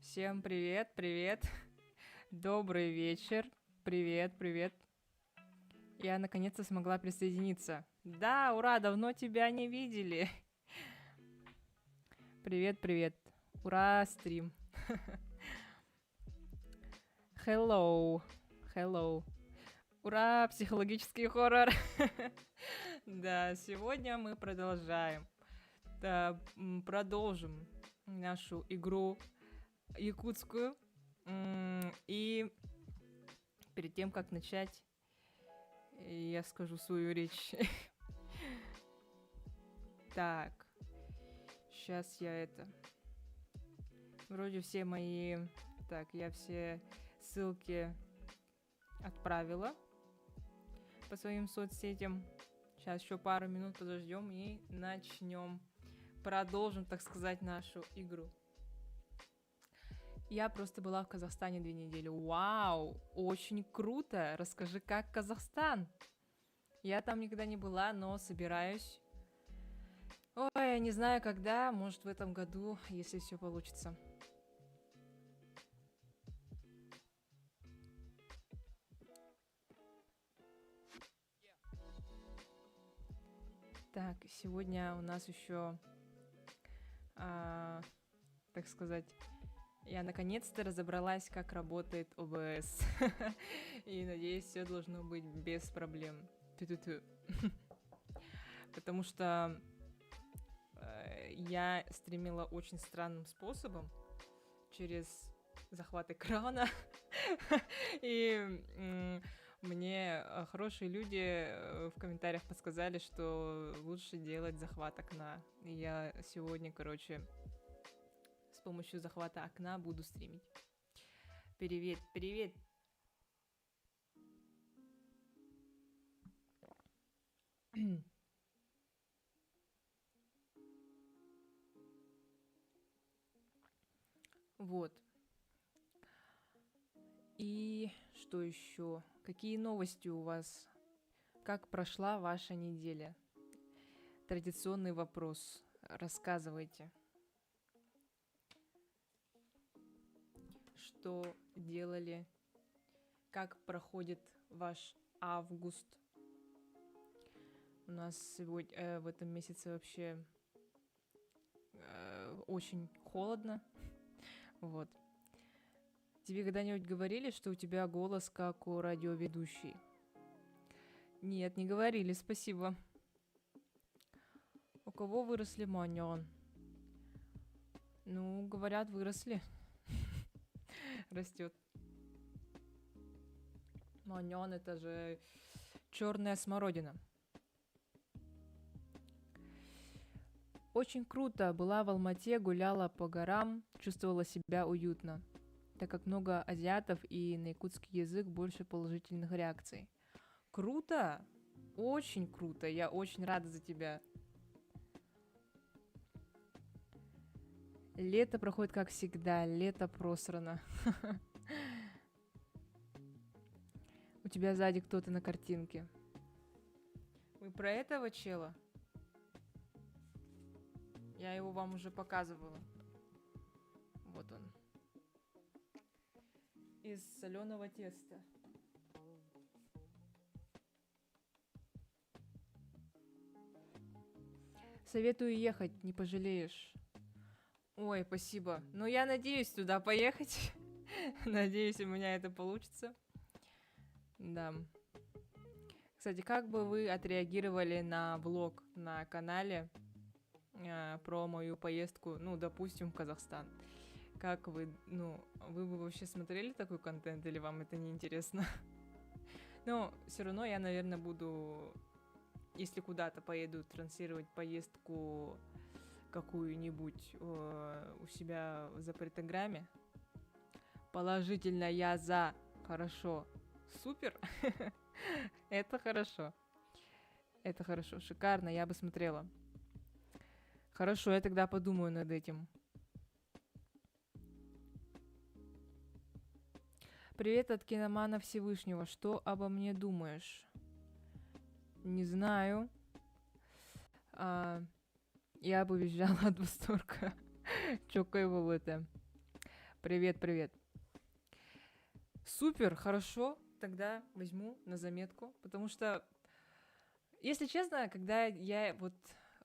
Всем привет, привет. Добрый вечер. Привет, привет. Я наконец-то смогла присоединиться. Да, ура, давно тебя не видели. Привет, привет. Ура, стрим. Hello. Hello. Ура, психологический хоррор. Да, сегодня мы продолжаем. Да, продолжим нашу игру якутскую. И перед тем, как начать, я скажу свою речь. Так, сейчас я это... Вроде все мои... Так, я все ссылки отправила по своим соцсетям. Сейчас еще пару минут подождем и начнем. Продолжим, так сказать, нашу игру. Я просто была в Казахстане 2 недели. Вау, очень круто. Расскажи, как Казахстан? Я там никогда не была, но собираюсь. Ой, я не знаю когда, может в этом году, если все получится. Так, сегодня у нас еще, так сказать, я наконец-то разобралась, как работает ОБС. И надеюсь, все должно быть без проблем. Ту-ту-ту. Потому что я стримила очень странным способом через захват экрана. И мне хорошие люди в комментариях подсказали, что лучше делать захват окна. И я сегодня, короче, с помощью захвата окна буду стримить. Привет, привет. Вот. И что еще? Какие новости у вас? Как прошла ваша неделя? Традиционный вопрос. Рассказывайте. Что делали? Как проходит ваш август? У нас сегодня в этом месяце вообще очень холодно. Вот. Тебе когда-нибудь говорили, что у тебя голос как у радиоведущей? Нет, не говорили, спасибо. У кого выросли маньон? Ну, говорят, выросли. Растет. Маньон — это же черная смородина. Очень круто. Была в Алмате, гуляла по горам, чувствовала себя уютно, так как много азиатов и на якутский язык больше положительных реакций. Круто! Очень круто. Я очень рада за тебя. Лето проходит как всегда. Лето просрано. У тебя сзади кто-то на картинке. Вы про этого чела? Я его вам уже показывала. Вот он. Из соленого теста. Советую ехать, не пожалеешь. Ой, спасибо. Ну, я надеюсь туда поехать. Надеюсь, у меня это получится. Да. Кстати, как бы вы отреагировали на влог на канале про мою поездку, ну, допустим, в Казахстан? Как вы, ну, вы бы вообще смотрели такой контент или вам это не интересно? Но все равно я, наверное, буду, если куда-то поеду, транслировать поездку какую-нибудь у себя в Запретограмме. Положительно я за. Хорошо. Супер. Это хорошо. Это хорошо. Шикарно, я бы смотрела. Хорошо, я тогда подумаю над этим. Привет от киномана Всевышнего. Что обо мне думаешь? Не знаю. Я бы визжала от восторга. Чокаево это. Привет, привет. Супер, хорошо. Тогда возьму на заметку, потому что, если честно, когда я вот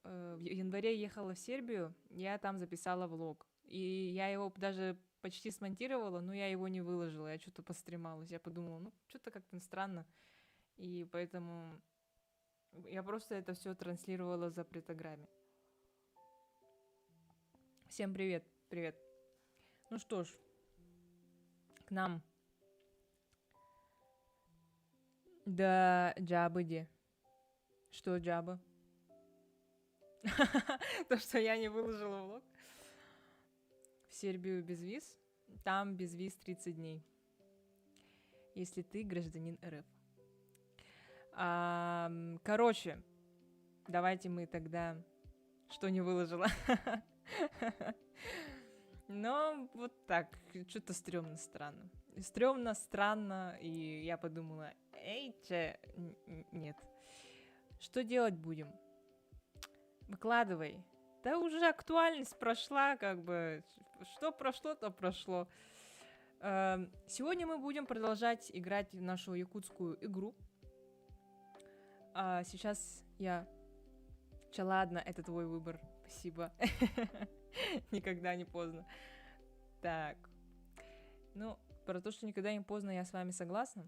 в январе ехала в Сербию, я там записала влог. И я его даже почти смонтировала, но я его не выложила, я что-то постремалась. Я подумала, ну, что-то как-то странно. И поэтому я просто это все транслировала за предограмме. Всем привет, привет. Ну что ж, к нам. Да, Джабыди. Что Джаба? То, что я не выложила влог. В Сербию без виз. Там без виз 30 дней. Если ты гражданин РФ. Короче, давайте мы тогда... Что не выложила? Но вот так, что-то стрёмно, странно. Стрёмно, странно, и я подумала, нет. Что делать будем? Выкладывай. Да уже актуальность прошла, как бы. Что прошло, то прошло. Сегодня мы будем продолжать играть в нашу якутскую игру. Сейчас я... Ладно, это твой выбор. Спасибо. Никогда не поздно. Так. Ну, про то, что никогда не поздно, я с вами согласна.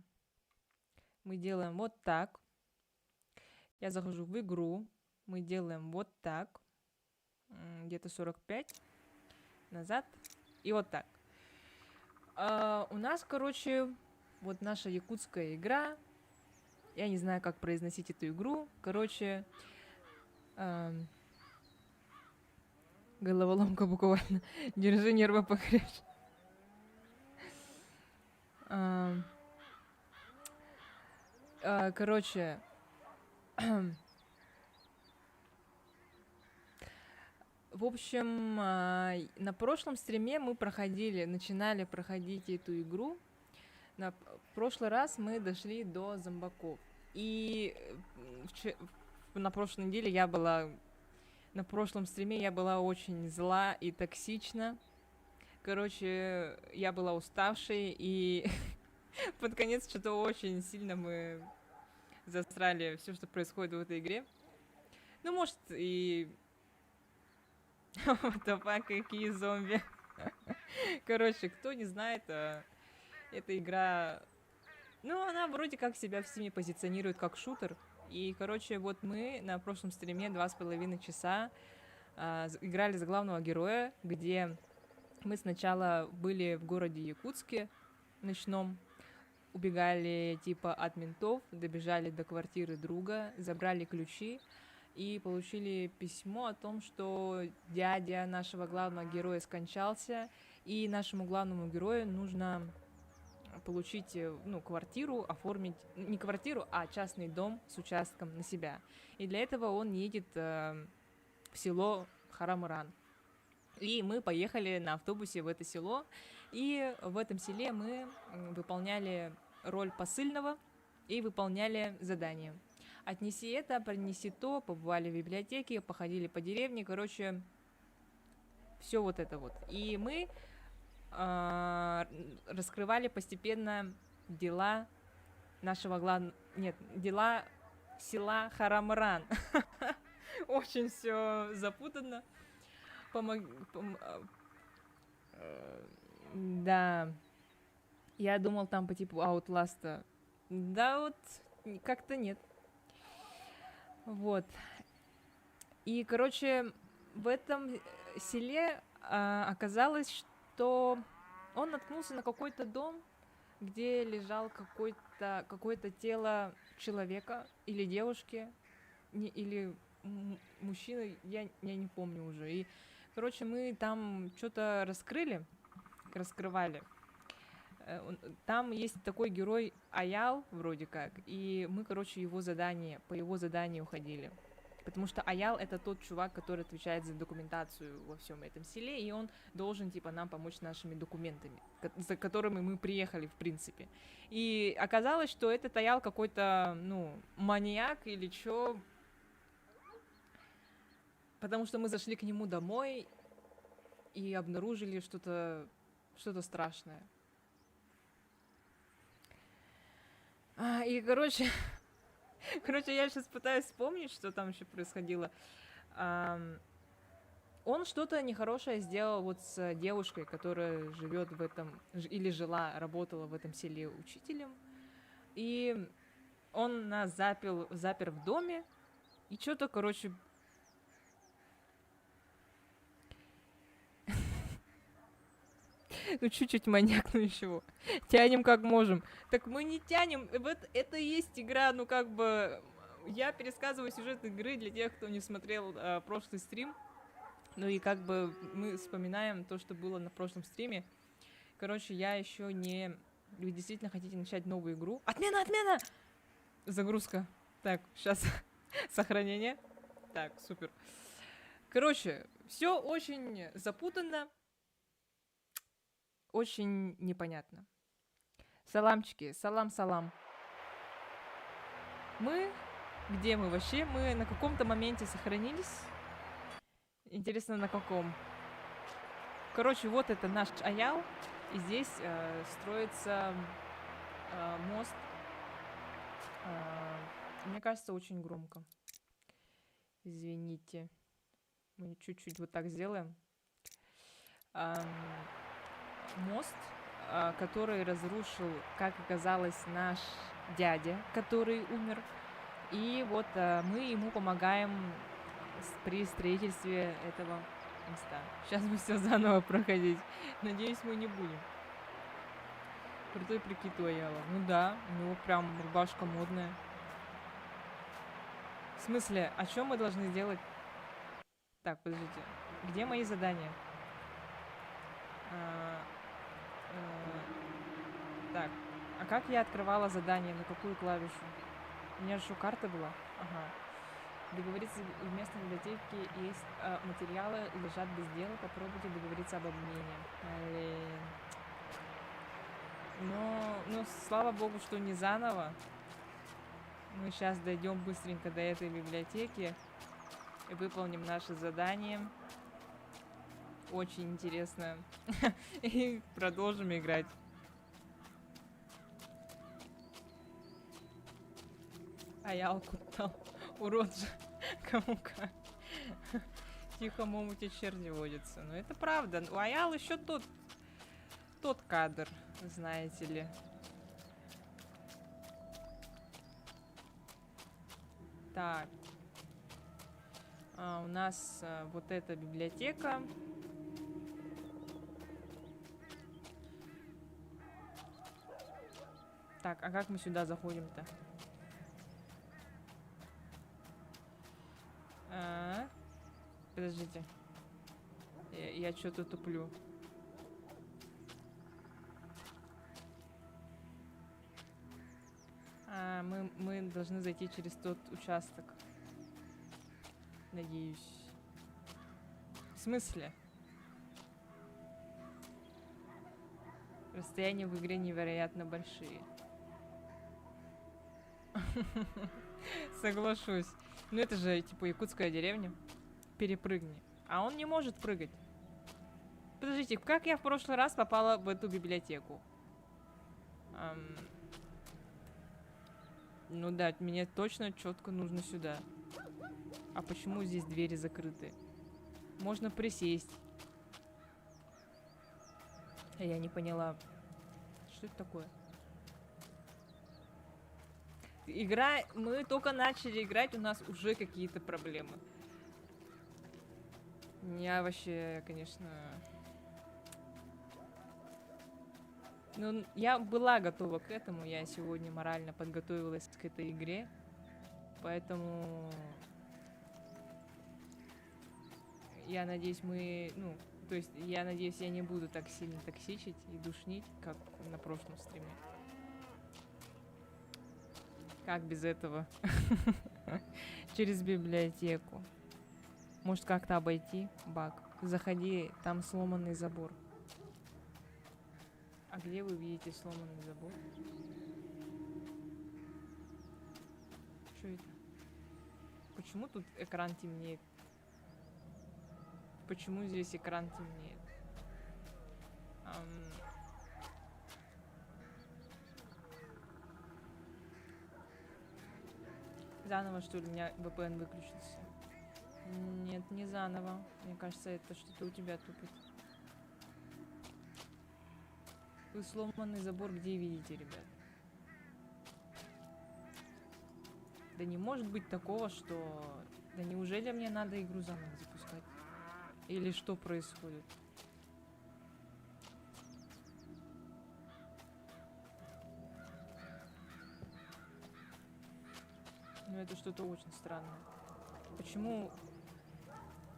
Мы делаем вот так. Я захожу в игру. Мы делаем вот так. Где-то 45 назад. И вот так. У нас, короче, вот наша якутская игра. Я не знаю, как произносить эту игру. Короче, головоломка буквально. Держи нервы покрепче. Короче, в общем, на прошлом стриме мы начинали проходить эту игру. В прошлый раз мы дошли до зомбаков. И на прошлой неделе на прошлом стриме я была очень зла и токсична. Короче, я была уставшей, и под конец что-то очень сильно мы засрали все, что происходит в этой игре. Ну, может, и... Вот какие зомби. Короче, кто не знает, эта игра... Ну, она вроде как себя в Steam позиционирует как шутер. И, короче, вот мы на прошлом стриме 2,5 часа играли за главного героя, где мы сначала были в городе Якутске ночном, убегали типа от ментов, добежали до квартиры друга, забрали ключи и получили письмо о том, что дядя нашего главного героя скончался, и нашему главному герою нужно получить, квартиру, оформить, не квартиру, а частный дом с участком на себя. И для этого он едет в село Харамыран. И мы поехали на автобусе в это село, и в этом селе мы выполняли роль посыльного и выполняли задания. Отнеси это, принеси то, побывали в библиотеке, походили по деревне, короче, все вот это вот. И мы раскрывали постепенно дела нашего дела села Харамыран. Очень все запутанно. Да. Я думал там по типу Outlast'а. Да вот, как-то нет. Вот. И, короче, в этом селе оказалось, что он наткнулся на какой-то дом, где лежал какое-то тело человека или девушки, или мужчины, я не помню уже. И, короче, мы там что-то раскрывали. Там есть такой герой Аял, вроде как, и мы, короче, по его заданию уходили. Потому что Аял — это тот чувак, который отвечает за документацию во всем этом селе, и он должен, типа, нам помочь с нашими документами, за которыми мы приехали, в принципе. И оказалось, что этот Аял какой-то, маньяк или чё, потому что мы зашли к нему домой и обнаружили что-то Что-то страшное. И, короче, я сейчас пытаюсь вспомнить, что там еще происходило. Он что-то нехорошее сделал вот с девушкой, которая живет в этом, или жила, работала в этом селе учителем. И он нас запер в доме. И что-то, короче... Ну, чуть-чуть маньяк, ну ничего. Тянем как можем. Так мы не тянем. Это и есть игра, ну как бы... Я пересказываю сюжет игры для тех, кто не смотрел прошлый стрим. Ну и как бы мы вспоминаем то, что было на прошлом стриме. Короче, я еще не... Вы действительно хотите начать новую игру? Отмена! Загрузка. Так, сейчас сохранение. Так, супер. Короче, все очень запутанно. Очень непонятно. Саламчики, салам. Где мы вообще? Мы на каком-то моменте сохранились. Интересно, на каком? Короче, вот это наш Аял. И здесь строится мост. Мне кажется, очень громко. Извините. Мы чуть-чуть вот так сделаем. Мост, который разрушил, как оказалось, наш дядя, который умер. И вот мы ему помогаем при строительстве этого места. Сейчас мы все заново проходить. Надеюсь, мы не будем. Крутой прикид у Аяла. Ну да, у него прям рубашка модная. В смысле, о чем мы должны сделать? Так, подождите. Где мои задания? Так, а как я открывала задание? На какую клавишу? У меня же еще карта была. Ага. Договориться в местной библиотеке есть материалы, лежат без дела. Попробуйте договориться об обмене. Но слава богу, что не заново. Мы сейчас дойдем быстренько до этой библиотеки и выполним наше задание. Очень интересно. И продолжим играть. Аялку дал. Урод же. Кому как. В тихом омуте черти водятся. Но это правда. У Аял еще тот кадр, знаете ли. Так. У нас вот эта библиотека. Так, а как мы сюда заходим-то? Подождите. Я что-то туплю. Мы должны зайти через тот участок. Надеюсь. В смысле? Расстояния в игре невероятно большие. Соглашусь. Ну это же типа якутская деревня. Перепрыгни. А он не может прыгать. Подождите, как я в прошлый раз попала в эту библиотеку? Ну да, мне точно четко нужно сюда. А почему здесь двери закрыты? Можно присесть. Я не поняла. Что это такое? Игра... Мы только начали играть, у нас уже какие-то проблемы. Я вообще, конечно... Ну, я была готова к этому. Я сегодня морально подготовилась к этой игре. Поэтому... Я надеюсь, мы... Ну, то есть, я надеюсь, я не буду так сильно токсичить и душнить, как на прошлом стриме. Как без этого? Через библиотеку. Может, как-то обойти баг. Заходи, там сломанный забор. А где вы видите сломанный забор? Что это? Почему тут экран темнеет? Почему здесь экран темнеет? Заново, что ли, у меня VPN выключился? Нет, не заново. Мне кажется, это что-то у тебя тупит. Вы сломанный забор где видите, ребят? Да не может быть такого, что... Да неужели мне надо игру заново запускать? Или что происходит? Ну это что-то очень странное. Почему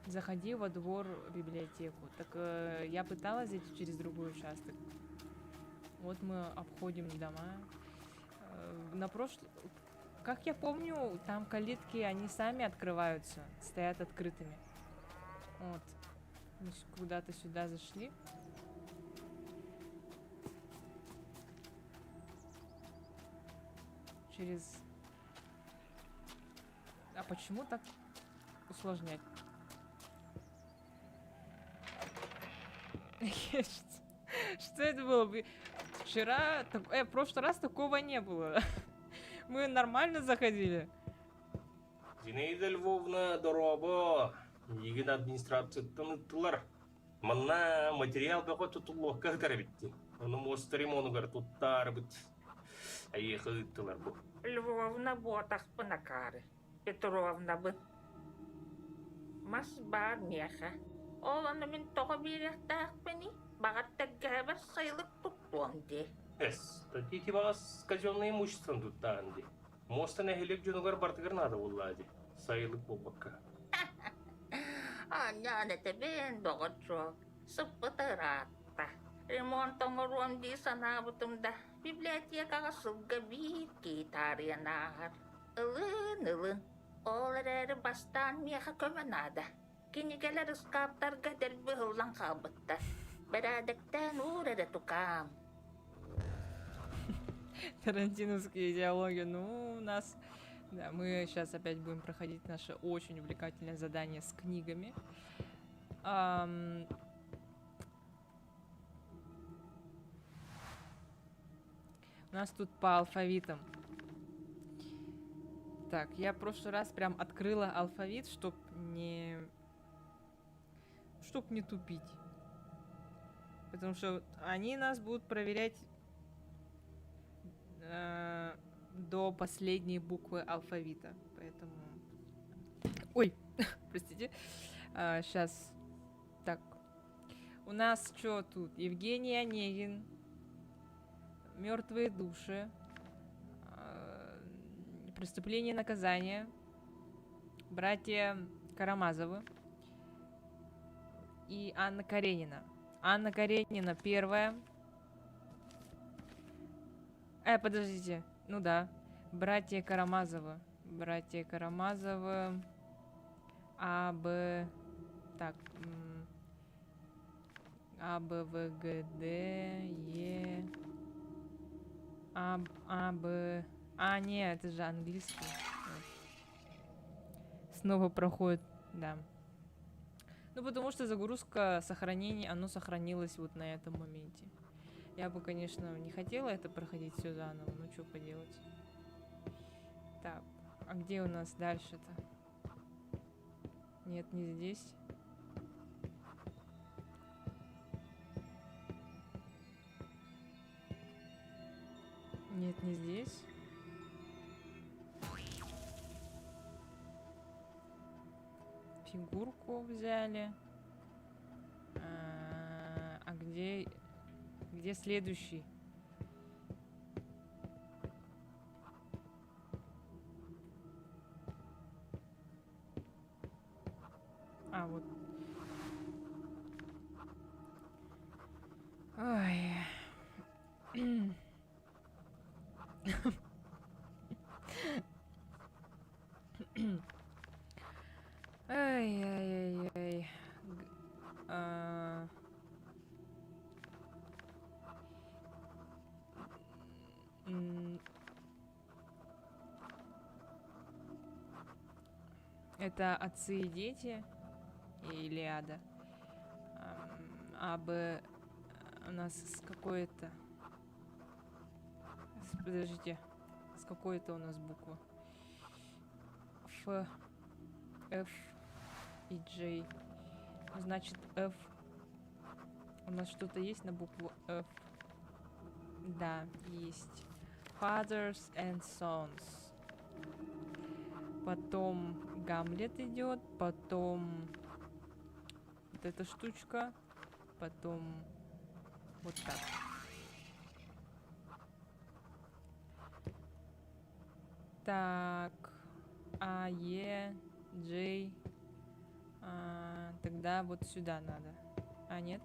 заходи во двор библиотеку? Так я пыталась зайти через другой участок. Вот мы обходим дома. На прошлый... Как я помню, там калитки, они сами открываются, стоят открытыми. Вот. Мы куда-то сюда зашли. Через... А почему так усложнять? Что это было? Вчера... В прошлый раз такого не было. Мы нормально заходили. Зинаида Львовна Доробо, егин администрацияттан ыттылар. Манна материал бэхо тутуллух кахтар битти. Оны мостарим онугар туттар бит. Айеха ыттылар бу. Львовна ботах панакары. Петровна бы. Мас бар меха. Оланы мен тоға беректақ пени. Бағат тәггәбір сайлық туттуанди. Эс, татити багас казенное имуществон туттаанди. Мостан эхелек жонугар бартыгар надо буллади. Сайылык болбакка. Аняна тебен доғычо. Сыппытыратта. Ремонтон оруанди санабытымда. Библиотекаға сылға бит гитариянағар. Ылын. Олар әрі бастан меха көмінада. Кинигелер ыскаптарға дәрбі ғылан қабытта. Бірадықтан урады тукам. Тарантиновские диалоги. Ну, у нас... Да, мы сейчас опять будем проходить наше очень увлекательное задание с книгами. У нас тут по алфавитам. Так, я в прошлый раз прям открыла алфавит, чтоб не тупить. Потому что они нас будут проверять до последней буквы алфавита. Поэтому... Ой, простите. Сейчас. Так. У нас что тут? Евгений Онегин. Мертвые души. Преступление и наказание. Братья Карамазовы. И Анна Каренина. Анна Каренина первая. Подождите. Ну да. Братья Карамазовы. Братья Карамазовы. А, Б... Так. А, Б, В, Г, Д, Е... А, Б... А, нет, это же английский. Вот. Снова проходит, да. Ну, потому что загрузка сохранения, оно сохранилось вот на этом моменте. Я бы, конечно, не хотела это проходить все заново, но что поделать. Так, а где у нас дальше-то? Нет, не здесь. Нет, не здесь. Фигурку взяли. А где следующий? А, вот. Ой. Ай-яй-яй-яй. Это отцы и дети. Илиада. У нас с какой-то... Подождите. С какой-то у нас буква? Ф, F и J. Значит, F. У нас что-то есть на букву F? Да, есть. Fathers and Sons. Потом Гамлет идет, потом вот эта штучка, потом вот так. Так, А, Е, Джей. Тогда вот сюда надо. А, нет?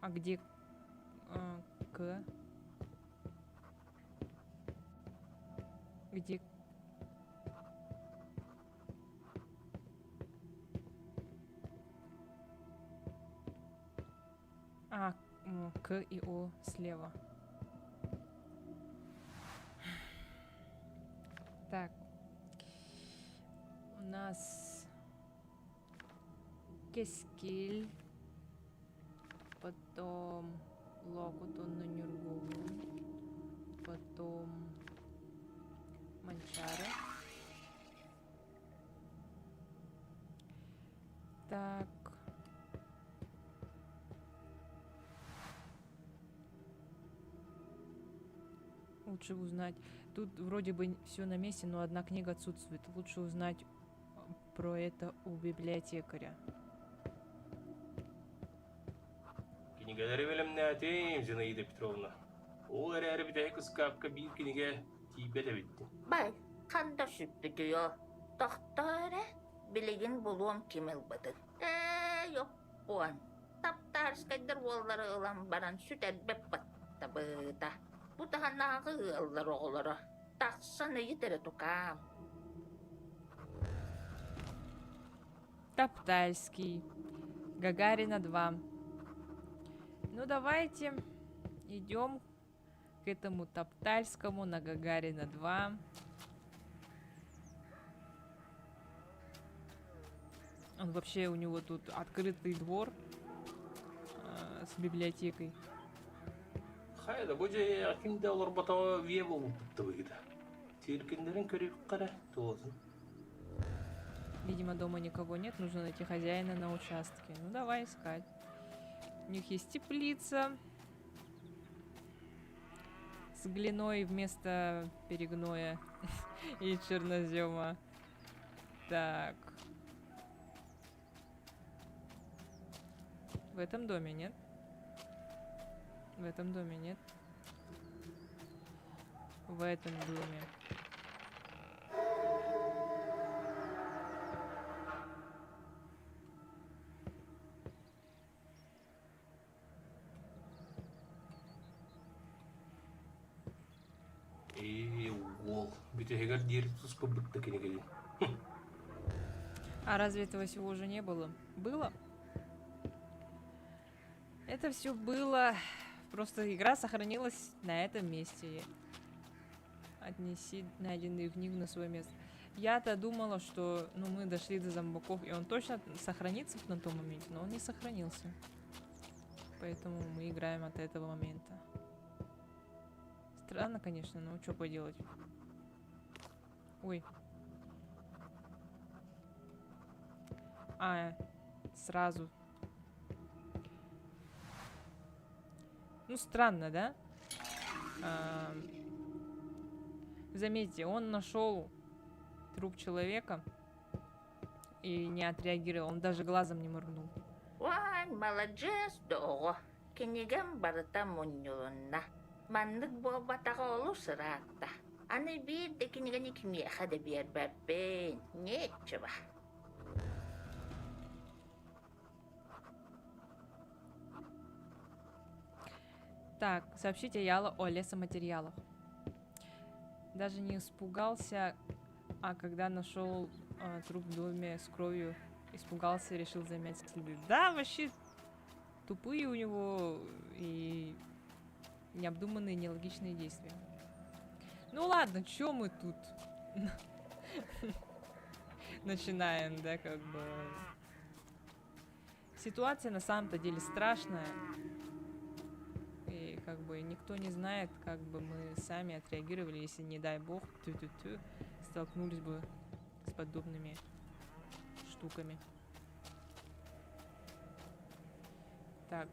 А где К? Где? К и О слева. Так. У нас Кескиль. Потом Локутон на Нюргун. Потом Манчары. Так. Лучше узнать. Тут вроде бы все на месте, но одна книга отсутствует. Лучше узнать про это у библиотекаря. Книгадары белемнәтем, Зинаида Петровна. Ол әрі бітәйкі скапка бір книге тейбет әбітті. Бай, қанда сүттігіо. Тоқтары, білеген болуам кемел бады. Yok buan. Taptar skaydır bolları ılan baran süt elbep batta bıda. Bu daha nağı ılları oğları. Taksana yitere tukam. Топтальский. Гагарина 2. Ну давайте идем к этому Топтальскому на Гагарина 2. Он вообще, у него тут открытый двор с библиотекой. Хайда, бұжы акимде олар батаға вие болып тұпты бұйда. Теркіндерін көрек қара, тоғызын. Видимо, дома никого нет, нужно найти хозяина на участке. Ну давай искать. У них есть теплица с глиной вместо перегноя и чернозема. Так. В этом доме нет? В этом доме нет? В этом доме. Ол, бітегер дер тұспы бұтты кенеге. А разве этого всего уже не было? Было? Это все было. Просто игра сохранилась на этом месте. Отнеси найденную книгу на свое место. Я-то думала, что мы дошли до зомбаков, и он точно сохранится на том моменте, но он не сохранился. Поэтому мы играем от этого момента. Странно, конечно, но что поделать. Ой. Сразу. Ну, странно, да? Заметьте, он нашел труп человека и не отреагировал. Он даже глазом не моргнул. Ван, молодец, дого. Книгам барта муньюна. Маннык бобатаға олу сырақта. Аны бір де книганы кімге қады бер бәппен. Нетчі ба. Так, сообщите Яла о лесоматериалах. Даже не испугался, а когда нашел труп в доме с кровью, испугался и решил заметить следы. Да, вообще тупые у него и необдуманные, нелогичные действия. Ну ладно, чё мы тут начинаем, да, как бы ситуация на самом-то деле страшная. И как бы никто не знает, как бы мы сами отреагировали, если, не дай бог, столкнулись бы с подобными штуками. Так.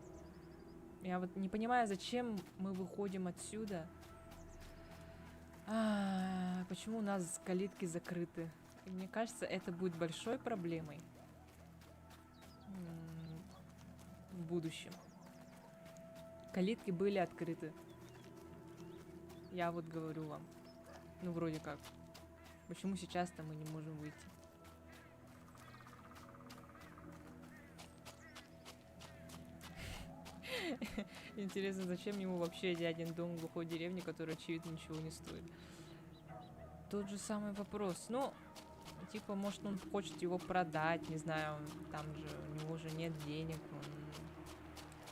Я вот не понимаю, зачем мы выходим отсюда. Почему у нас калитки закрыты? И мне кажется, это будет большой проблемой в будущем. Калитки были открыты. Я вот говорю вам. Ну, вроде как. Почему сейчас-то мы не можем выйти? Интересно, зачем ему вообще дядин дом в глухой деревне, который, очевидно, ничего не стоит? Тот же самый вопрос. Ну, типа, может, он хочет его продать, не знаю, там же у него же нет денег, он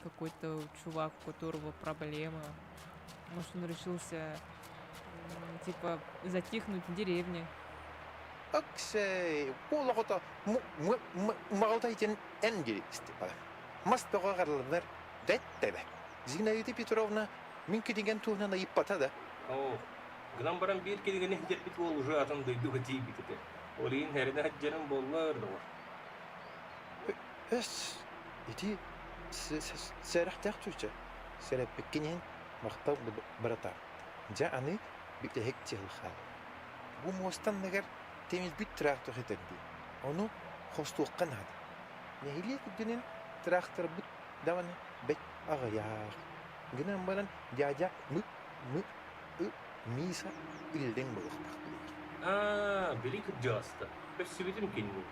какой-то чувак, у которого проблемы. Может, он решился, типа, затихнуть в деревне. Оксей, пулохото малтайтен энгелистипа. Мастогарлер деттебе. Зинаида Петровна минки деген туна наиппатада. О, гынан баран бир келгене хитербит ол уже атын дойду гати битете. Олин херне хаджанын боллар дор. Эс, ити сэрахтахтуча. Сэрапкинен мактап барата. Жа аны битэхектил хал. Бу мостан негер темиз бит трактор хитенди. Ону хостуққан хад. Нехилиет дүнен трактор бут даваны бет агаяр. Гынан баран жажа миса илден болуқпақ. Били кыржаста. Персибитим кинни.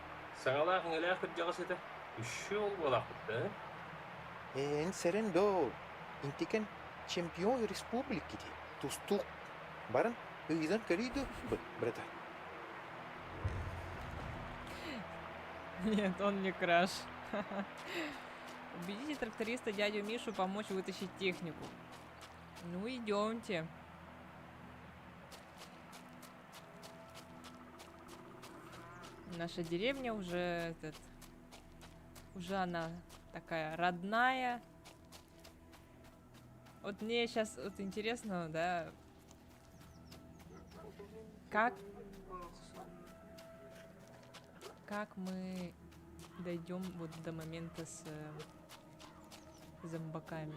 Саңалақ ңелақ кыржағасыта. Үші ол балақытты. Сэрен до. Интикен чемпион республики. Тустуқ. Баран үйден көриді брата. Нет, он не краш. Убедите тракториста дядю Мишу помочь вытащить технику. Ну, идемте. Наша деревня уже уже она такая родная. Вот мне сейчас вот интересно, да, как мы дойдем вот до момента с зомбаками.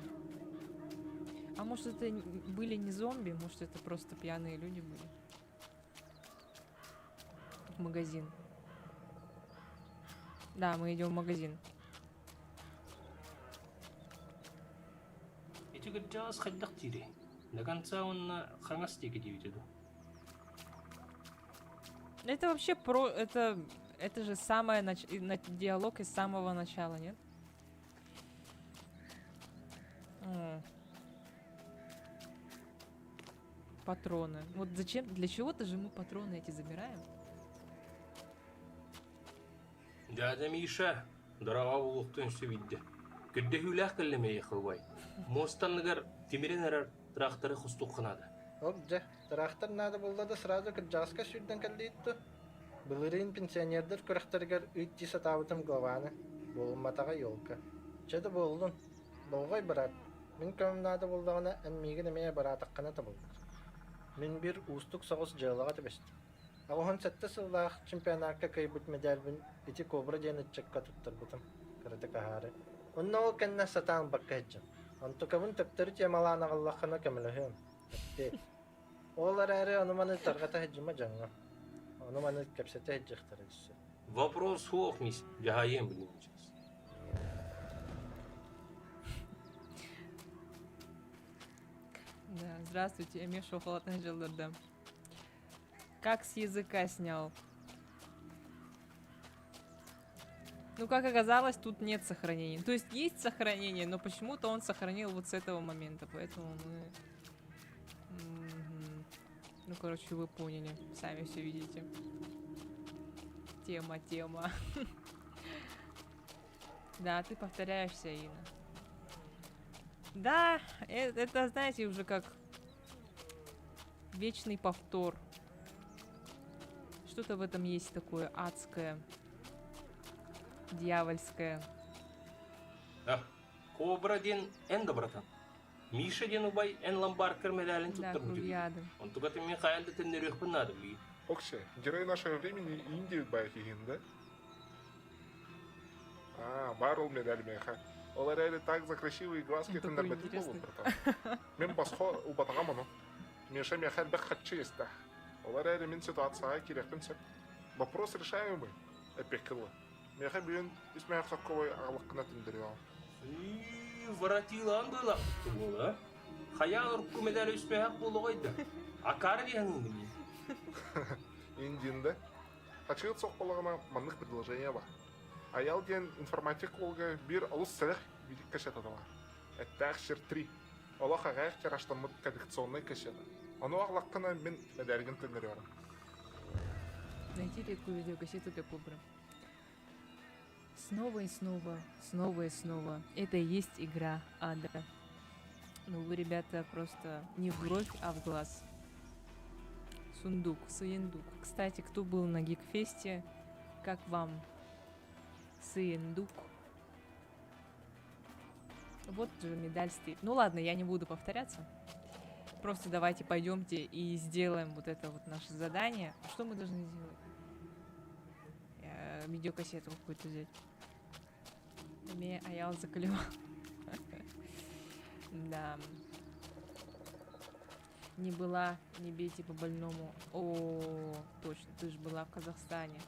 А может, это были не зомби, может, это просто пьяные люди были. В магазин. Да, мы идем в магазин. Эти кыржағас хайдақ тире. Наган онна хаңас теке дебитеду. Это вообще это же самое диалог из самого начала, нет? Патроны. Вот зачем, для чего-то же мы патроны эти забираем? Дядя Миша, дорога болуқтың сөбейді. Күрді хүләқ кілімей қылбай. Мостанныгар темирен әрір тракторы құстуқынады. Обже, трактор надо было да сразу кырджаска сюрден калдитту. Былырын пенсионердер көрөхтергер үтти сатабытым главаны. Болматага елка. Чеде болдун. Болгой барат. Мен көм надо болдағына әнмейген әмея баратаққана табылдар. Мен бир устук соғыс жылыға тебешті. Ағухан сәтті сыллақ чемпионатқа кайбыт медальбін ити кобра дені чекка туттар бұтым. Караты кахары. Онна ол кәнна сатаң баққа хеджім. Онту кабын төптөрі темалан ағаллаққана көміліхім. Олар әрі онуманы тарғата хеджіма жаңа. Онуманы кәпсеті хеджіқтары түсі. Вопрос хуох, мисс. Жахаем блин сейчас. Да, здравствуйте, я Миша Холодный Желдерда. Как с языка снял? Ну, как оказалось, тут нет сохранения. То есть есть сохранение, но почему-то он сохранил вот с этого момента. Поэтому мы... Ну, короче, вы поняли. Сами все видите. Тема. Да, ты повторяешься, Инна. Да, это, знаете, уже как вечный повтор. Что-то в этом есть такое адское, дьявольское. А, Кобра ден эн добратан. Миша ден убай эн ломбард кермедалин Да, туттар мужик. кругиады. Он тугат мен хаялда теннерёх надо бли. Окше, герой нашего времени Индия байхигин, да? Барул медаль меха. Олар әлі так за красивые глазки Он такой тендербетит интересный. болуп, братан. Мен басқа убатагам ону. Меша меха бек хатчы есті. Олар әлі мен ситуацияға керекпін сеп. Вопрос решаемый. Эпеккылы. Меха бүйін исмех сокковой ағылыққына тендеріған. Воротилан была була. Хаял рукку медаль үспеһәк булу гайда. Акар дигән инде мин. Индинде. Ачыгыт соқпалығына манлық предложение бар. Аял ден информатик олга бир алыс сәліх видик кәшеті бар. Әттәк шыр 3. Олақ ағайық тераштамыд коллекционный кәшеті. Оны ағлаққына мен медальгін тендеріған. Найти редкую видеокассету для Кобры. Снова и снова, снова и снова. Это и есть игра ада. Ну вы, ребята, просто не в бровь, а в глаз. Сундук, Сыендук. Кстати, кто был на Гикфесте, как вам Сыендук? Вот же медаль стоит. Ну ладно, я не буду повторяться. Просто давайте пойдемте и сделаем вот это вот наше задание. Что мы должны сделать? Видеокассету какую-то взять. Аял заклевал. Да. Не была, не бейте по больному. О, точно, ты же была в Казахстане.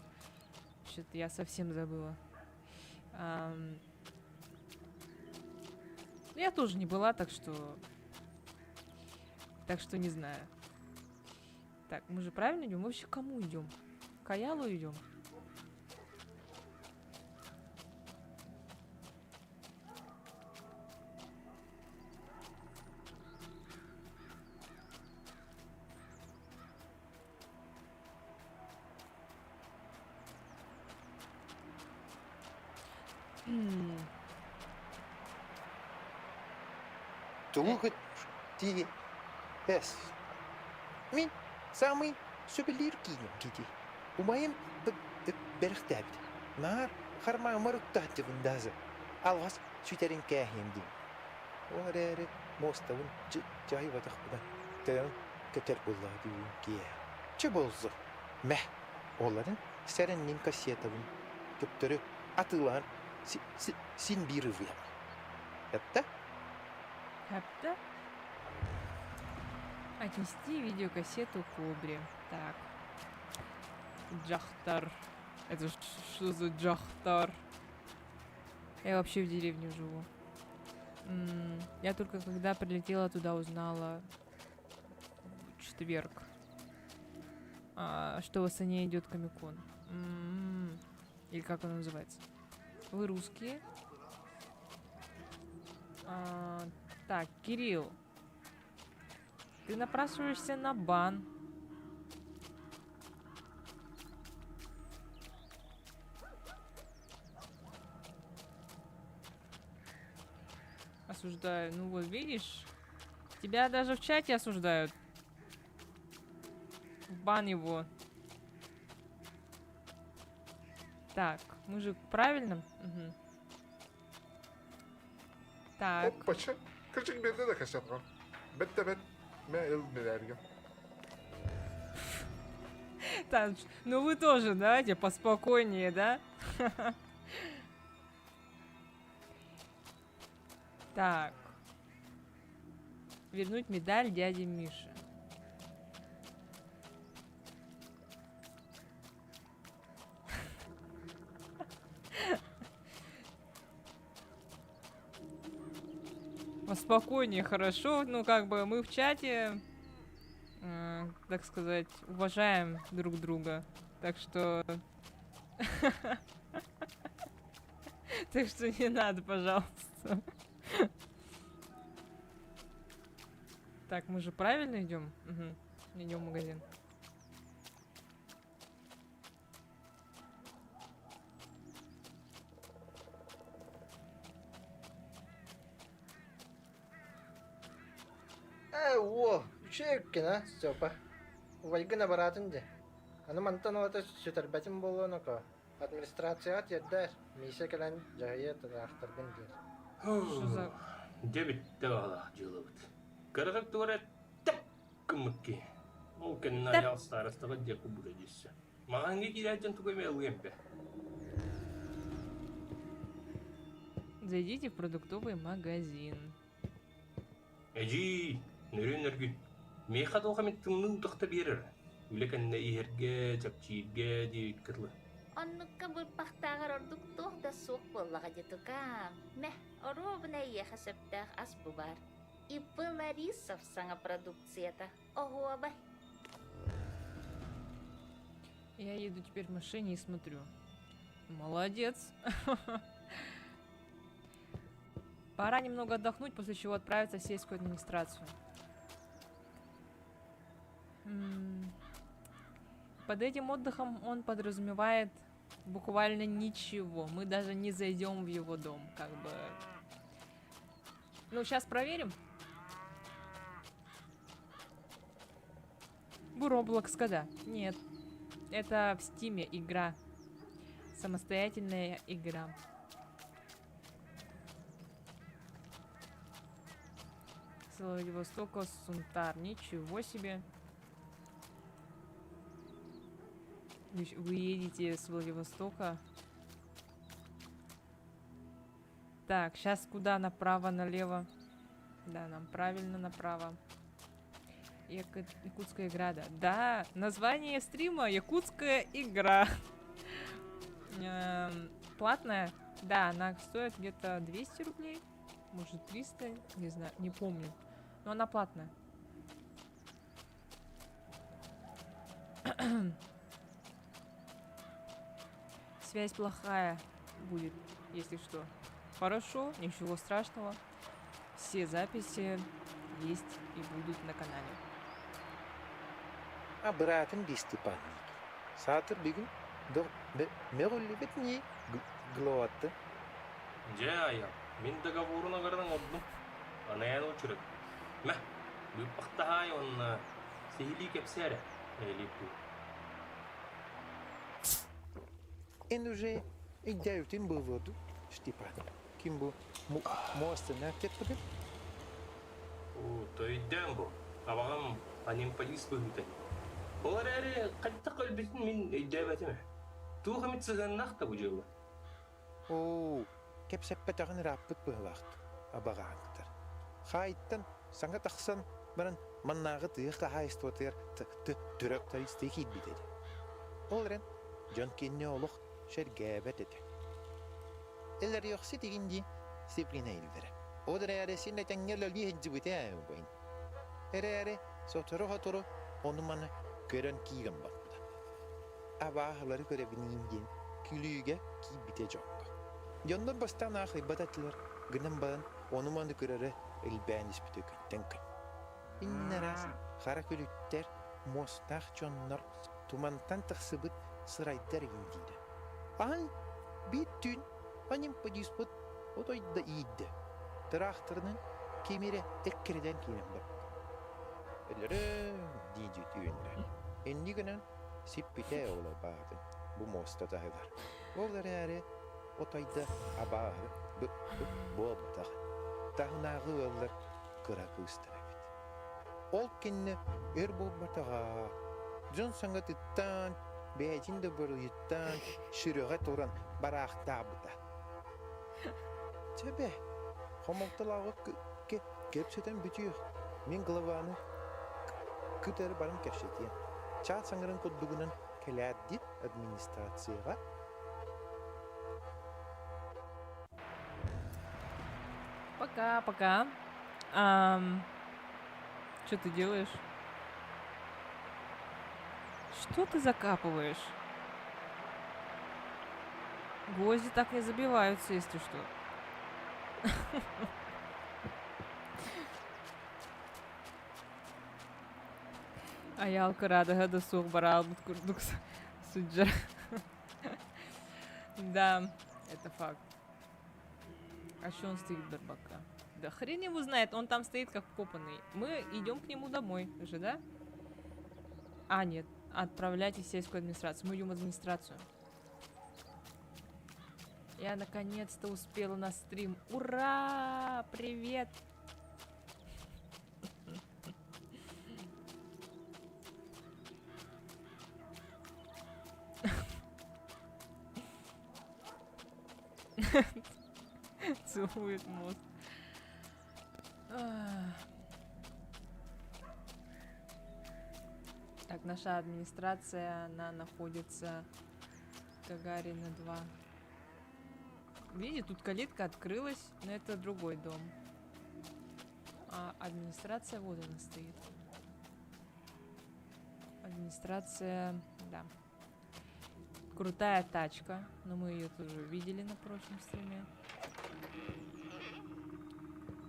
Что-то я совсем забыла. Я тоже не была, так что не знаю. Так, мы же правильно идем? Мы вообще к кому идем? К Аялу идем? Тугат ти эс. Мин самый сүбелер кийим кити. Умайым берхтәбит. Нар харма марыктатты вындазы. Алгас сүтерин кәһем ди. Орere моставын жай ватак будан. Тәм кетер булла дигән кия. Чы болзы. Мәх. Оларын сәреннин кассетабын. Көптөрү атылан син бирывы. Это Хапта. Отнести видеокассету Кобре. Так. Джахтар. Это что за Джахтар? Я вообще в деревне живу. Я только когда прилетела туда, узнала в четверг, что в Астане идет Комикон. Или как он называется? Вы русские? Так, Кирилл. Ты напрашиваешься на бан. Осуждаю. Ну вот, видишь? Тебя даже в чате осуждают. В бан его. Так, мы же правильно? Угу. Так. Опача. Кырчык берді де кәшетіған. Бетте-бет. Мен ел медальгін. Так, ну вы тоже давайте поспокойнее, да? Так. Вернуть медаль дяде Мише. Поспокойнее, хорошо. Ну, как бы мы в чате, так сказать, уважаем друг друга. Так что... Так что не надо, пожалуйста. Так, мы же правильно идем? Угу. Идем в магазин. Во, чеккина, Степа. Вайгына баратын де. Аны мантан ота сүтәрбәтим болуына ко. Администрация тердәр. Мисе келән җайы тырахтыргын дир. Что за... Дебитте ала жылыбыт. Кыргык туара тап кымыкки. Ол кенна Тап. ял старостага деку бура диссе. Маганге киряжен тугаме алгемпе. Зайдите в продуктовый магазин. Эжи, нөрүн. Меха тоха тымны утакта берер. Үлекенне иерге, чапчиге дейт кырлы. Оннукка бурпахтаагар ордук туох да суох боллага жетукам. Мeh, оробна иеха септах ас бубар. Ипы Ларисов саңа продукцията. Ого, бай. Я еду теперь в машине и смотрю. Молодец. Пора немного отдохнуть, после чего отправиться в сельскую администрацию. Под этим отдыхом он подразумевает буквально ничего. Мы даже не зайдем в его дом, как бы. Ну, сейчас проверим. Roblox когда? Нет. Это в Стиме игра. Самостоятельная игра. С Владивостока, Сунтар. Ничего себе. Вы едете с Владивостока. Так, сейчас куда? Направо, налево? Да, нам правильно направо. Якутская игра, да. Да, название стрима Якутская игра. Платная? Да, она стоит где-то 200 рублей. Может 300, не знаю, не помню. Но она платная. Связь плохая будет, если что. Хорошо, ничего страшного. Все записи есть и будут на канале. Обратен дистипанник. Сатыр бигин до мегулливет не глоатты. Жая, мен договоруна гардан оддум. Анаян учурат. Мә, бүппақтахай онна сейли кепсәрі. Элипу. En уже идеютин был воду, Степан. Ким был мостына теппеден? О, той дәмбо. Абағам анем полис бөгітен. Олар әрі қайтта қөлбетін мен идәбәтіме. Туғамет сығаннақ та бұ жылы. О, кепсеппетағын раппыт бұғылақты, абағаңықтар. Хайттан, саңа тақсан, баран маннағы тыйыққа хайстуатыр түрек таристы кейт бітеді. Оларен, жон кенне олық шәргәбәт еді. Элер yoqsi дегенде сеплина елдері. Одар әрі сенде тәңгерлі лейхенджі бүте әйін бойын. Әрі соқтырыға тұры, оны маны көрін кейген бақпыда. Абағылары көребінен ден күліге кей біте жоққа. Йондан бастан ақы бататылар, гынан бадын, оны маны көрері әлбәніс біте көттен күн. Иннарас, қара көліттер, мостақ жоннар, тумантан тақсыбыт сырайдар ендейді. Ай, бит түн, анем подиспыт, отойда иидді. Тырақтырының кемері әккерден кейнен бар. Әлірі дейді түйінді. Энди гынан сиппите ола баадын, бу моста тағыдар. Олар әрі отойда абағы болбатағы. Тағынағы олар қыра кыстыра бет. Ол кенне өр болбатаға. Жон саңа тұттан, бәйтінде бір ұйыттан, шүріға тұран барақта бұда. Тебе, қомалтылағы кепсетен бүтіғ. Мен ғылаваны күтері барын кәшетен. Чаат саңырын көддігінен келәдді администрацияға. Пока. Что ты делаешь? Что ты закапываешь? Гвозди так не забиваются, если что. Аялка радага да сух барал курдук суджа. Да, это факт. А что он стоит барбака? Да хрен его знает, он там стоит как вкопанный. Мы идем к нему домой уже, да? А, нет, отправляйтесь в сельскую администрацию. Мы идем в администрацию. Я наконец-то успела на стрим. Ура! Привет! Целует мост. Так, наша администрация, она находится Гагарина 2. Видите, тут калитка открылась, но это другой дом. А администрация, вот она стоит. Администрация, да. Крутая тачка, но мы ее тоже видели на прошлом стриме.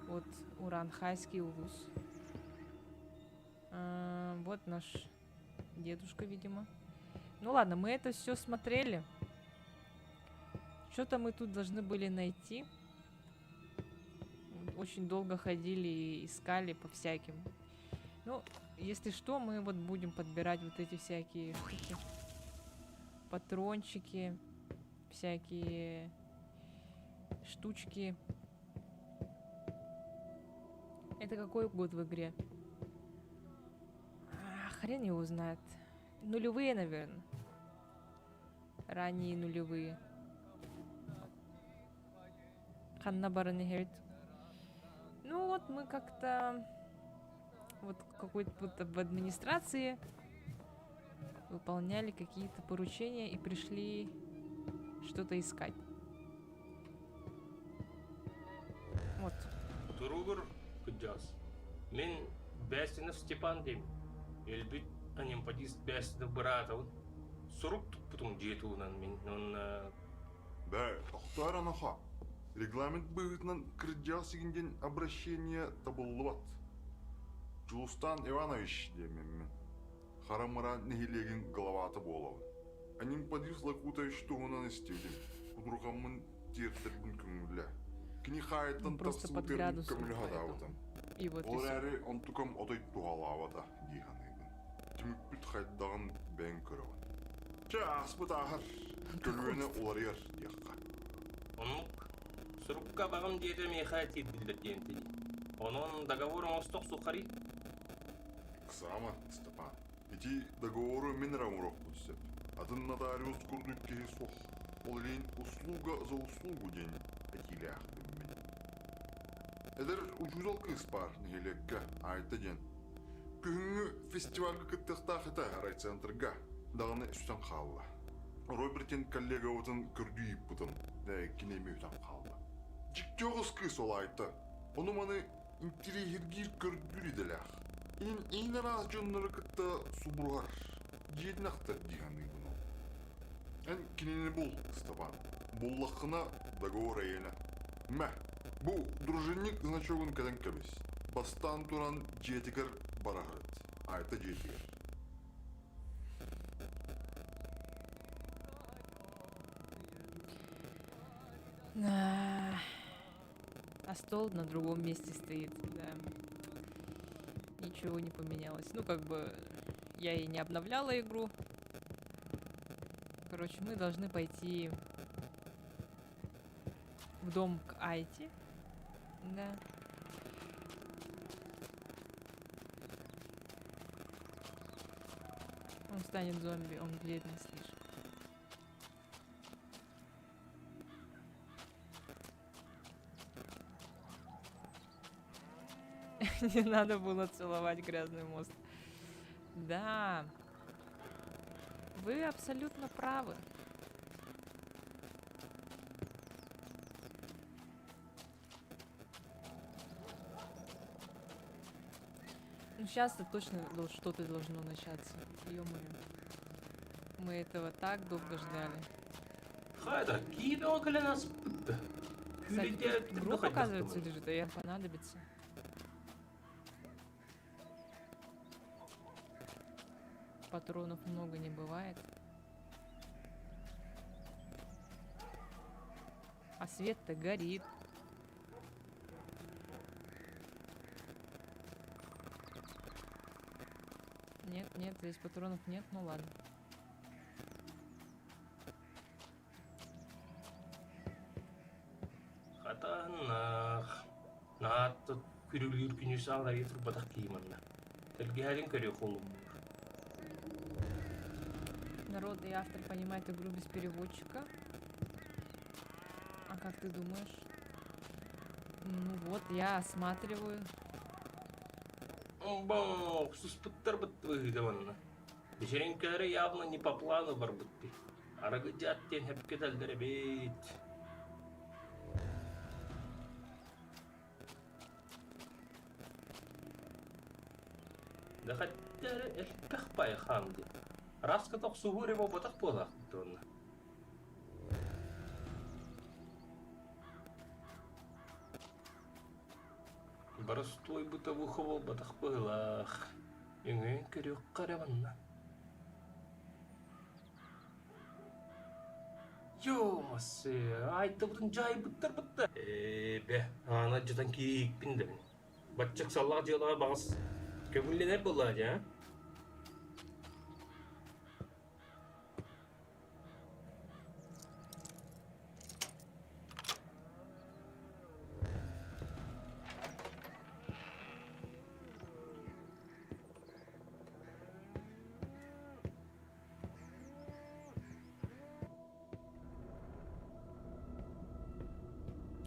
Вот Уранхайский улус. Вот наш дедушка, видимо. Ну ладно, мы это все смотрели. Что-то мы тут должны были найти. Очень долго ходили и искали по всяким. Ну, если что, мы вот будем подбирать вот эти всякие штуки. Патрончики. Всякие штучки. Это какой год в игре? Хрен его знает. Нулевые, наверное. Ранние нулевые. Ханна Баранихерт. Ну вот мы как-то вот какой-то вот в администрации выполняли какие-то поручения и пришли что-то искать. Вот. Туругур кыджас. Мен Бястинов Степан дейм. Элбит анимпадист Бястинов братовын. Сурук потом жетуынан мен. Да, Тохтар Анаха. Регламент быытынан кырджал сигинден обращение табыллыбат. Жулустан Иванович демен. Харамара нехилеген головаты болавын. Анимпадис лакутайш туғынан істеудем. Кудруғамын тертірбін күңілі. Кini хайттан Просто тахсыл под терін градусом көмілі поэтому. хадауытын. И вот и Ол всё. әрі онтукам одай туғалауыда дейханайбын. Түмікпіт хайттағын бән көріуін. Жас бұт ахыр. Көлуені оларыяр дейхқа. Онук сурукка багым жете мехати билдетентини. Онон договором осток сухари. Ксама, Степан. Эти договоры мен рамурок бұтсеп. Атын нотариус күрдік кеге соқ. Ол лейн услуга за услугу ден әтилі ақтым мен. Эдер учудал кыз бар нехелекке айта ден. Күңі фестивальға кіттіқтақ еті райцентрға дағыны үстен қалды. Робертен коллега отын күрді еп бұтын, да кенеме үтен қалды. Жіктеғыз кыз ол айты. Оны маны интерегергер көрдүр еделәқ. Ин раз жоннары кітті субруғар. Жетін ақтар дегенің бұны. Ән кенені бұл, Степан. Бұллақына договор әйені. Мә, бұл дружинник значогын кәден кәбес. Бастан туран жетігер барағырыд. Айта жетігер. А стол на другом месте стоит, да. Ничего не поменялось. Ну, как бы, я и не обновляла игру. Короче, мы должны пойти в дом к Айти. Да. Он станет зомби, он бледный слишком. Не надо было целовать грязный мост. Да. Вы абсолютно правы. Ну сейчас-то точно что-то должно начаться. Ё-моё. Мы этого так долго ждали. Хайда, киbe около нас бітті. Кстати, тут группа, оказывается, лежит, а я понадобится. Патронов много не бывает. А свет-то горит. Нет, нет, здесь патронов нет, ну ладно. Атанах. Наат күрүлүр күнүс алар етір батақ кейманна. Телге халин көрі қолым. Народ и автор понимает игру без переводчика. А как ты думаешь? Ну вот, я осматриваю. Бом, суспыттар бытты даванна. Вечеринкалары явно не по плану бар бытты. Арагы жаттен хепке дәлдері бейт. Да хаттары әлпәқ бай ханды. Раска тоқ суғыры ба батақ болақ бұттығына. Барыс той бұта бұқы бол батақ болақ. Үңін көрек қараманна. Йомасы, айты бұтын жай бұттар бұтты. Бе, ана жытан кейік біндімін. Батчық саллаға жиылаға бағыз көңілінер болады, ja?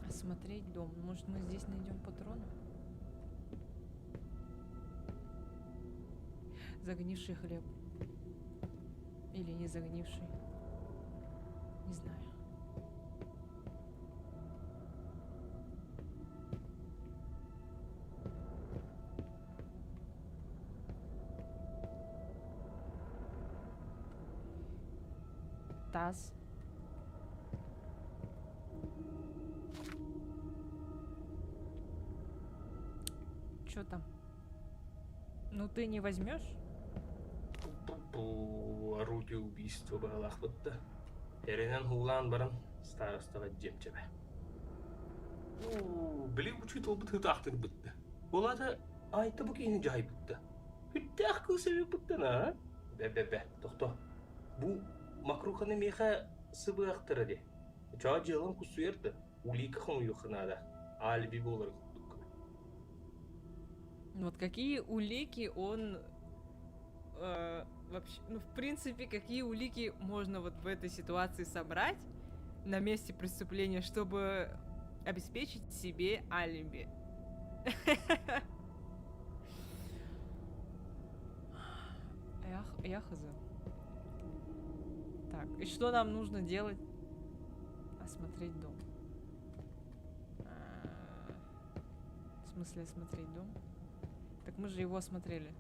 Осмотреть дом. Может, мы здесь найдем патроны? Загнивший хлеб. Или не загнивший. Не знаю. Таз. Чё там? Ну ты не возьмешь? Орудие убийства бағалақ бұтты. Әренен хулан барын старостаға жемчебе. Біле бұчыт ол бұты тақтыр бұтты. Олады айты бұл кейіні жай бұтты. Хүтті аққыл себеп бұтты на? Бе, тоқто. Бұл макруханы меха сыбы ақтыры де. Чаға жылын құсу ерді. Улейкі қым үйіқынада. Алиби болар құттық. Вот какие улики он вообще, ну в принципе, какие улики можно вот в этой ситуации собрать на месте преступления, чтобы обеспечить себе алиби? Я хз. Так, и что нам нужно делать? Осмотреть дом. В смысле осмотреть дом? Так мы же его осмотрели.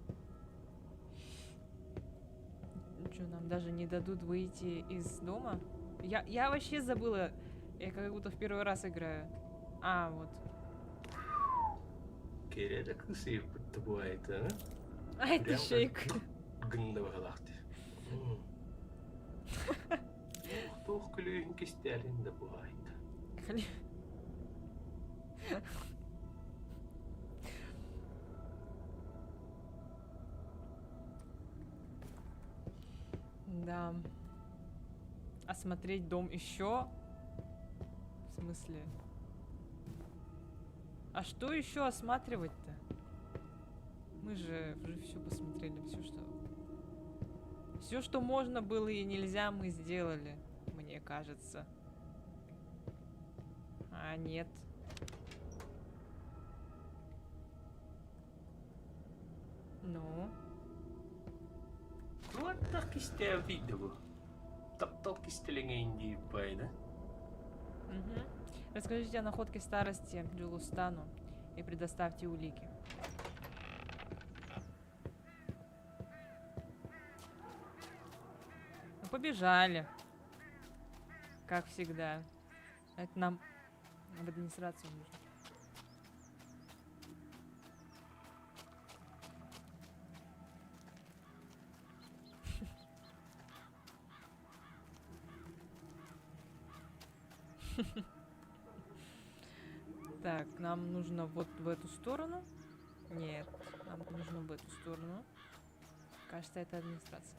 Что, нам даже не дадут выйти из дома? Я вообще забыла. Я как будто в первый раз играю. А, вот. Кереда күсейіп бұтты бұл айты, А, это шейк. Гынды бағалақты. Тоқ күлігін кестелінде бұл айты. Да. Осмотреть дом еще? В смысле? А что еще осматривать-то? Мы же все посмотрели, все, что можно было и нельзя, мы сделали, мне кажется. А нет. Ну? Вот так кистя видео. Топтал кистелеңе инди байда. Угу. Расскажите о находке старости Джилустану и предоставьте улики. Ну, побежали. Как всегда. Это нам в администрацию нужно. Так, нам нужно вот в эту сторону. Нет, нам нужно в эту сторону. Кажется, это администрация.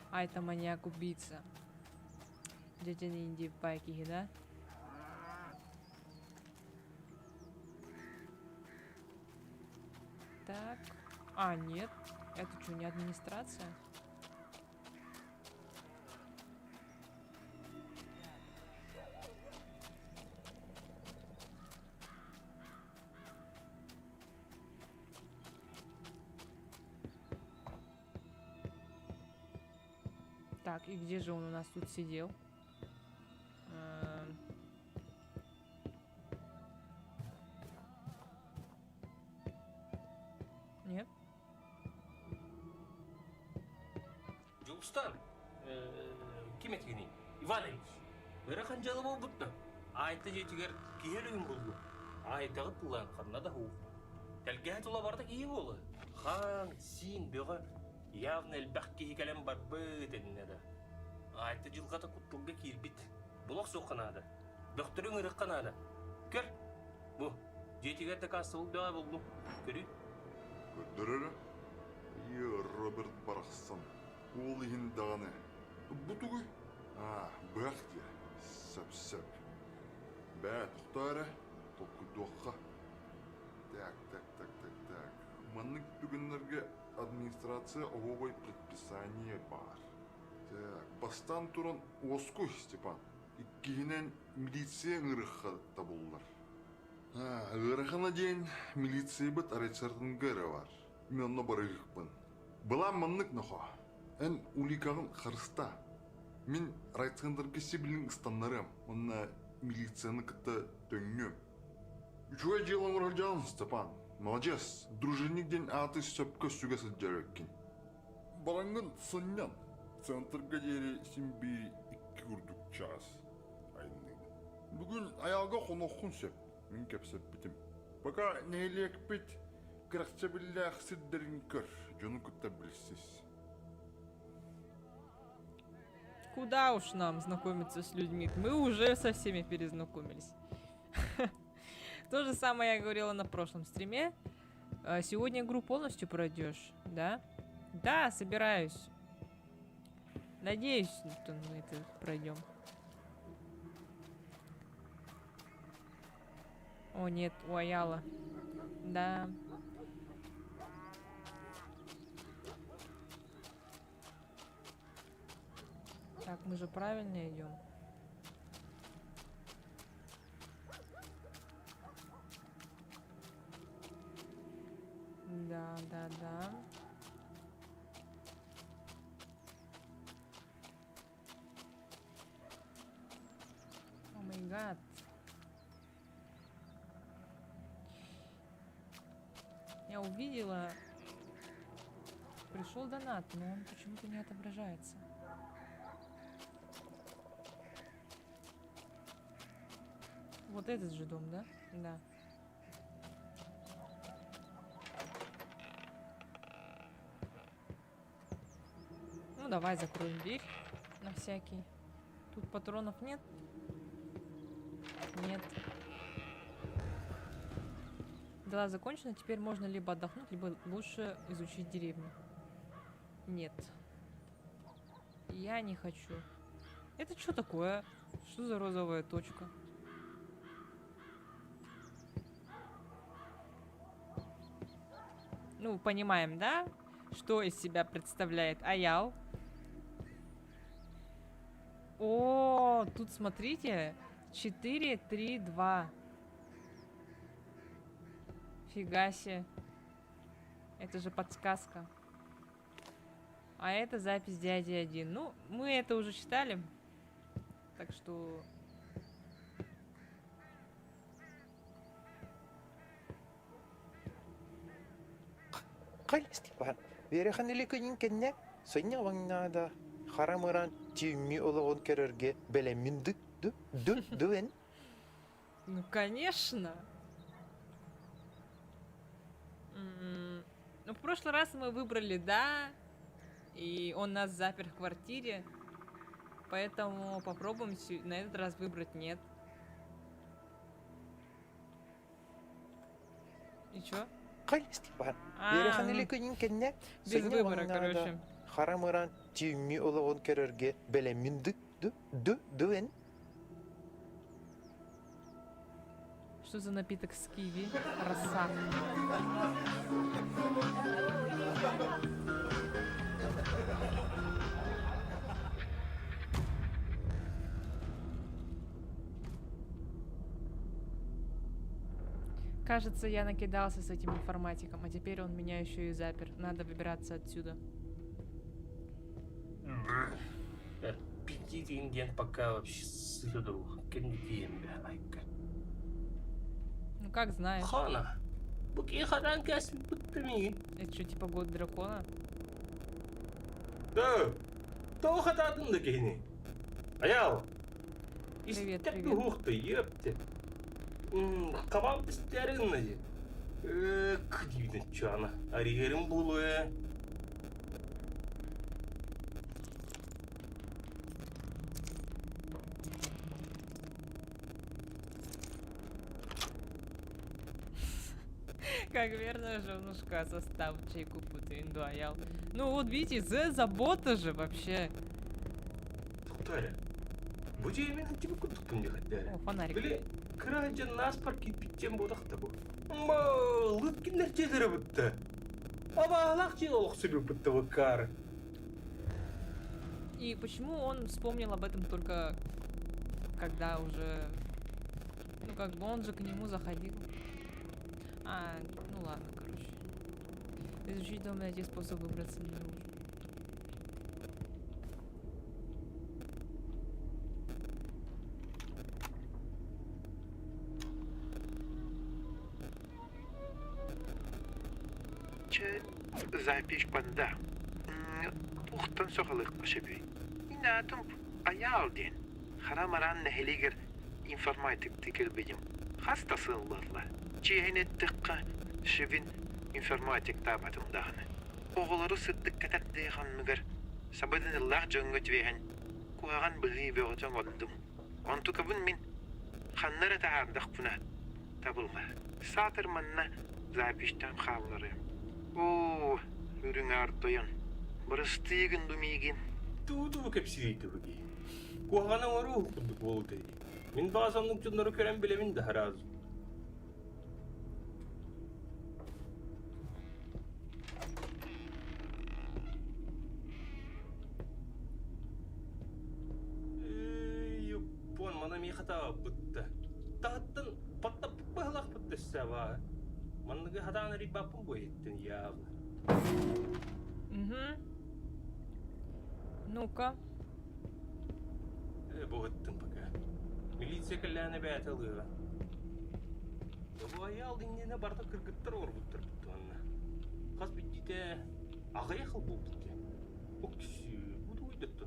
А, это маньяк-убийца. Дядя Инди Пайки, да? А, нет. Это что, не администрация? Так, и где же он у нас тут сидел? Нет? Жубстан. Ким этигини? Иванович. Бері қанжалы бол бұтты. Айты жетігер киелігін болды. Айтағы тұлан қанна да ху. Тәлге тұла барды кие болы. Хан, син, беға явно әлбәқ кейі кәлем бар бұд әдінеді. Айты жылғата құттылға келбіт. Бұлақ соққанады. Дұқтырың ұрыққанады. Көр. Бұ, жетігер тәкасы бол беға болды. Көрі? Көрдірірі? Роберт Барақсан. Ол ең дағаны. Бұтығы? Бәқте. Сөп-сөп. Бә, тұқтары. Толқы доққа. Так. Манның түгінлерге администрация оғой предписание бар. Так, бастан тұрын осқой, Степан. Иккігінен милиция ғырыққа табылылар. Ғырықына дейін милиция бұт арайцардың ғыры бар. Мен онна барығықпын. Бұла манның нұға. Ән уликағын қарыста. Мен райцғандар кесе білін ұстанларым. Онна милицияны кітті төңнем. Үшуға желан ұралжағын, Степан. Молодец. Дружинникден аты сөпкі сүге сылжар өккен. Балаңын сыннан. Центрға дері сенбей 2 күрдік час. Бүгін аяға қонаққын сөп. Мен кәпсіп бітім. Бақа нәйлек біт. Қырақша білі ақсырдарын көр. Жоны күтті білсіз. Куда уж нам знакомиться с людьми? Мы уже со всеми перезнакомились. То же самое я говорила на прошлом стриме. Сегодня игру полностью пройдешь, да? Да, собираюсь. Надеюсь, что мы это пройдем. О, нет, у Аяла. Да. Так, мы же правильно идем. Да. О май гад. Я увидела. Пришел донат, но он почему-то не отображается. Вот этот же дом, да? Да. Ну, давай закроем дверь на всякий. Тут патронов нет? Нет. Дела закончены. Теперь можно либо отдохнуть, либо лучше изучить деревню. Нет. Я не хочу. Это что такое? Что за розовая точка? Ну, понимаем, да? Что из себя представляет Аял? О, тут смотрите. 4, 3, 2. Фига себе. Это же подсказка. А это запись дяди 1. Ну, мы это уже читали. Так что... Қайла, Степан. Берехан елі көнен кәнне. Сөйне ваңнада. Харамыран түйімі олығын кәрерге бәлемін дүн. Ну, конечно. Ну, в прошлый раз мы выбрали «да», и он нас запер в квартире, поэтому попробуем на этот раз выбрать «нет». И чё? Қайла, Степан. А, Берехан елі көнен кәнне. без выбора, короче. Харамыран түйімі олығын кәрерге бәлемін дүн. Что за напиток с киви? Роса. Кажется, я накидался с этим информатиком, а теперь он меня еще и запер. Надо выбираться отсюда. Аппетит индиан пока вообще сыду. Кендием айка. Ну как знаешь. Хана. Буки хадан касли буттами. Это что, типа год дракона? Да. То хатадын да кейни. Аял. Привет, Истеп привет. ухты епте. Кабап истерин нади. Кдивин чана. Аригерим булуэ. Как верно, женушка, состав чайку путаем дуаял. Ну вот видите, забота же вообще. Туктаре. Бути мен тебе кудуктун не хотя. О, фонарик. Били кранжан нас парки питчен бодакта бу. Ма, лыткинер чедере бутта. Абалак чел олхсыбы бутта выкар. И почему он вспомнил об этом только когда уже... Ну как бы он же к нему заходил. А, ну ладно, короче. Изучить дом, найти способ выбраться наружу. Че запись панда. Тухтан сохалык кошебей. Инатым аял ден. Харамаран нехелигер информатик тикел бедим. Хастасын ларла. Чейне тыкка шевин информатик табатым дағаны. Оғылары сыттык катат дейханмыгар. Сабадын ыллах жөңгөт вейхен. Куаған бұғы беғытын олдым. Онту кабын мен ханнары тағардық бұна. Табылға. Сатыр манна запиштан қабыларым. О, үрің артойын. Бұрыстығын дүмейген. Туду кепсирейті бүге. Куағана ору құдық болды. Мен бағасамның жүндері көрен білемін да харазы. Юппон, мана ми хата бұтты. Тағыттын паттап бағылақ бұтты сәва. Маннығы хатаны рибапын бойеттін явно. Угу. Ну-ка. Бұғыттын пока. Милиция кәлләні бәт алыға. Бұл аял деңдені барда кіргіттір ор бұттыр бұтты анна. Қаз бітті ағай қыл бұл бітті. Оксі, бұды ойдықты.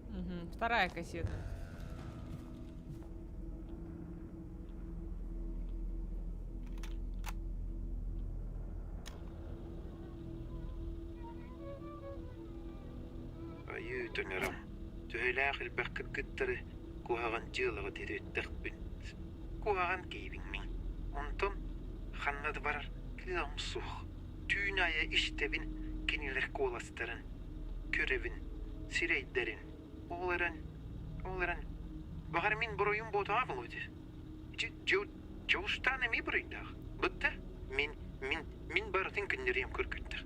Угу. Вторая кассета. Аю төнерам. Төйләқ илбәқ кіргіттірі куаған жылығы деді өттіқпін. Куаған кейбін мен. Онтон ханнады барар кілам сух. Түйін ая іштебін кенелер коластарын. Көревін, сирейдерін. Оларан. Бағар мен бұройын бота авыл өді. Жоустан әмей бұройдағы. Бұтта мен барытын күндерем көргіттір.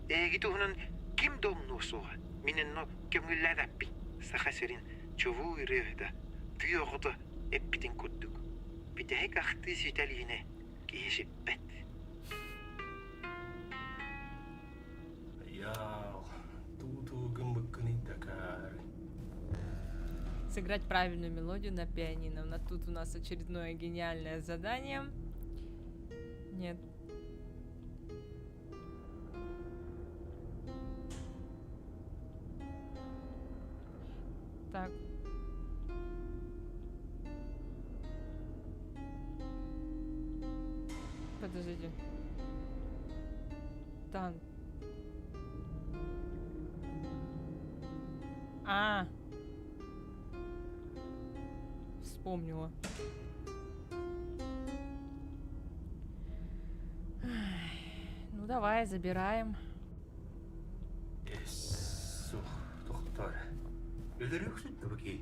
Әгі тұғынан кім домну соға? Минен но кемгілләд әппі. Сақасырын чову үріғді. Түйоғыды әппітін күрдік. Бітәйк ақты сүйтәлігіне кейшіп бәт. Аял, ту-ту гымбыккыны такар. Сыграть правильную мелодию на пианино. Тут у нас очередное гениальное задание. Нет. Так. Подождите. Там. Вспомнила. Ну давай, забираем. Сух, тоқтар. Өлірек сүтті бүкей.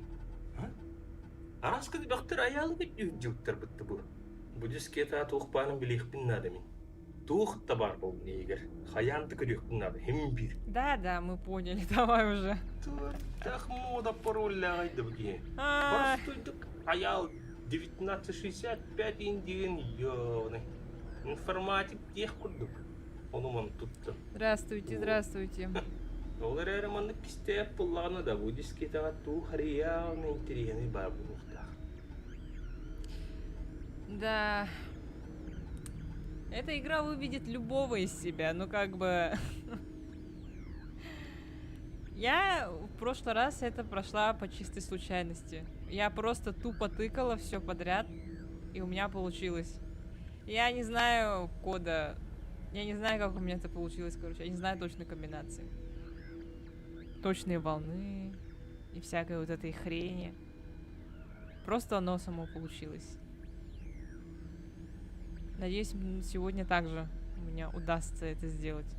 Араскы доктор аялы бит жүктер битти бу. Бу дискета туухпанын билихпин надамин. Тух табар бол негер. Хаянты көрөкпин нады. Хем бир. Да, мы поняли, давай уже. Так мода пароллягайды буге. А, Барстуйдук аял 1965 индиген ёны. Информатик тех курдук. Онуман тутту. Здравствуйте. Олар эреманны пистеп пулланы да бу дискетага ту харияны интерьены бар булуктах. Да. Эта игра выведет любого из себя, ну как бы... Я в прошлый раз это прошла по чистой случайности. Я просто тупо тыкала все подряд, и у меня получилось. Я не знаю кода, я не знаю, как у меня это получилось, короче, я не знаю точной комбинации. Точные волны и всякой вот этой хрени. Просто оно само получилось. Надеюсь, сегодня также у меня удастся это сделать.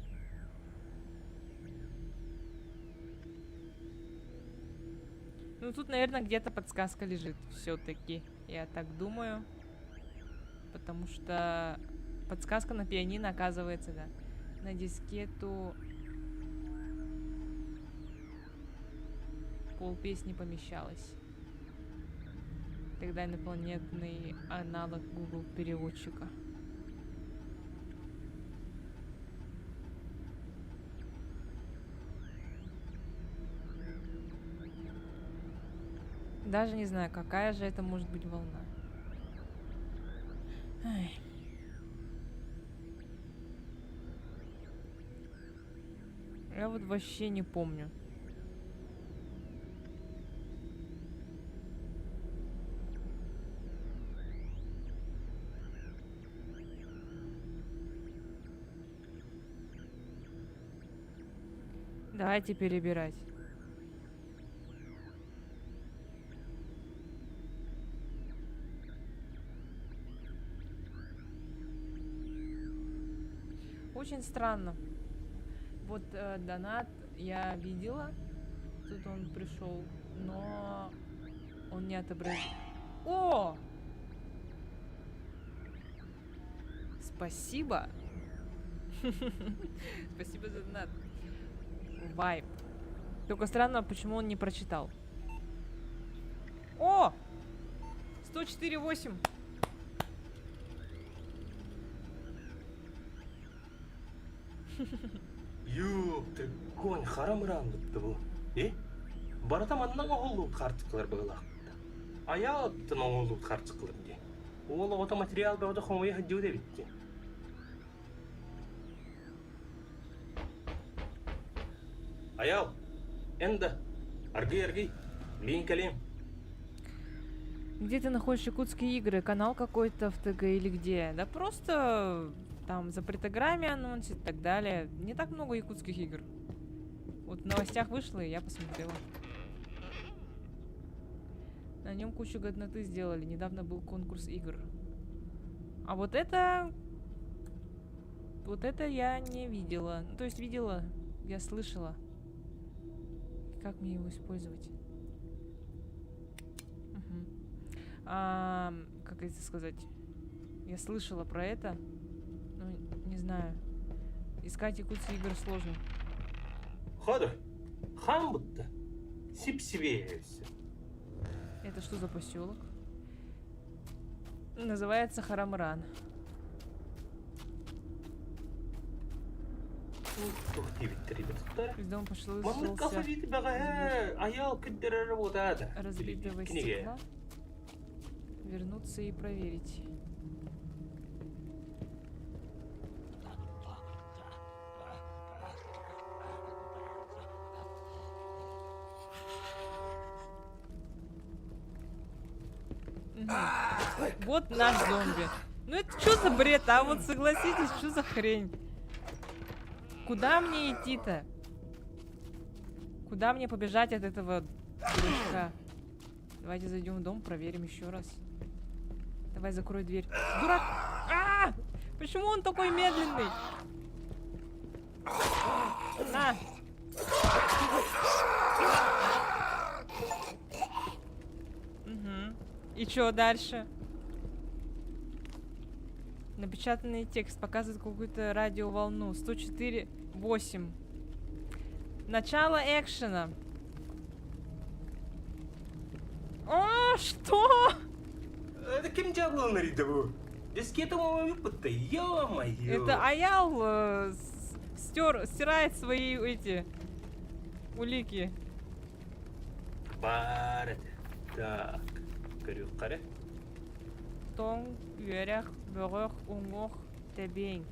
Ну, тут, наверное, где-то подсказка лежит все-таки. Я так думаю. Потому что подсказка на пианино, оказывается, да. На дискету полпесни помещалось. Тогда инопланетный аналог Google переводчика. Даже не знаю, какая же это может быть волна. Ай. Я вот вообще не помню. Давайте перебирать. Очень странно. Вот донат я видела. Тут он пришел, но он не отобразил. О! Спасибо. Спасибо за донат. Вайп. Только странно, почему он не прочитал. О! 104.8. Юптыр, конь харамрам битти бу. Барата маннан оголлут хартыкылар быгылакта. Аяаттын оголлут хартыкылар ди. Ол ото материал бöde хомой хаджуде битти. Аял, энда, арги, линкалим. Где ты находишь якутские игры? Канал какой-то в ТГ или где? Да просто там за предограмме анонсит и так далее. Не так много якутских игр. Вот в новостях вышло, и я посмотрела. На нем кучу годноты сделали. Недавно был конкурс игр. А вот это... Вот это я не видела. Ну, то есть видела, я слышала. Как мне его использовать? Как это сказать? Я слышала про это. Ну, не знаю. Искать якутские игры сложно. Ходу, хам будто. Сипсивеюсь. Это что за поселок? Называется Харамран. Ух ты, ребята. Из дома пошел Мамы кафе бага, аял киддер работает. разбитого стекла. Вернуться и проверить. Вот наш зомби. Ну это что за бред, а вот согласитесь, что за хрень? Куда мне идти-то? Куда мне побежать от этого дурачка? Давайте зайдем в дом, проверим еще раз. Давай, закрой дверь. Дурак! Почему он такой медленный? На! Угу. И чё дальше? Напечатанный текст показывает какую-то радиоволну. 104.8. Начало экшена. О, что? Это кем дьявол наридову? Дискетом выпута, ё-моё. Это Аял стирает свои эти улики. Бар это. Так, көрүк кара. Тон, юрях, бörөх, унгох, тебень.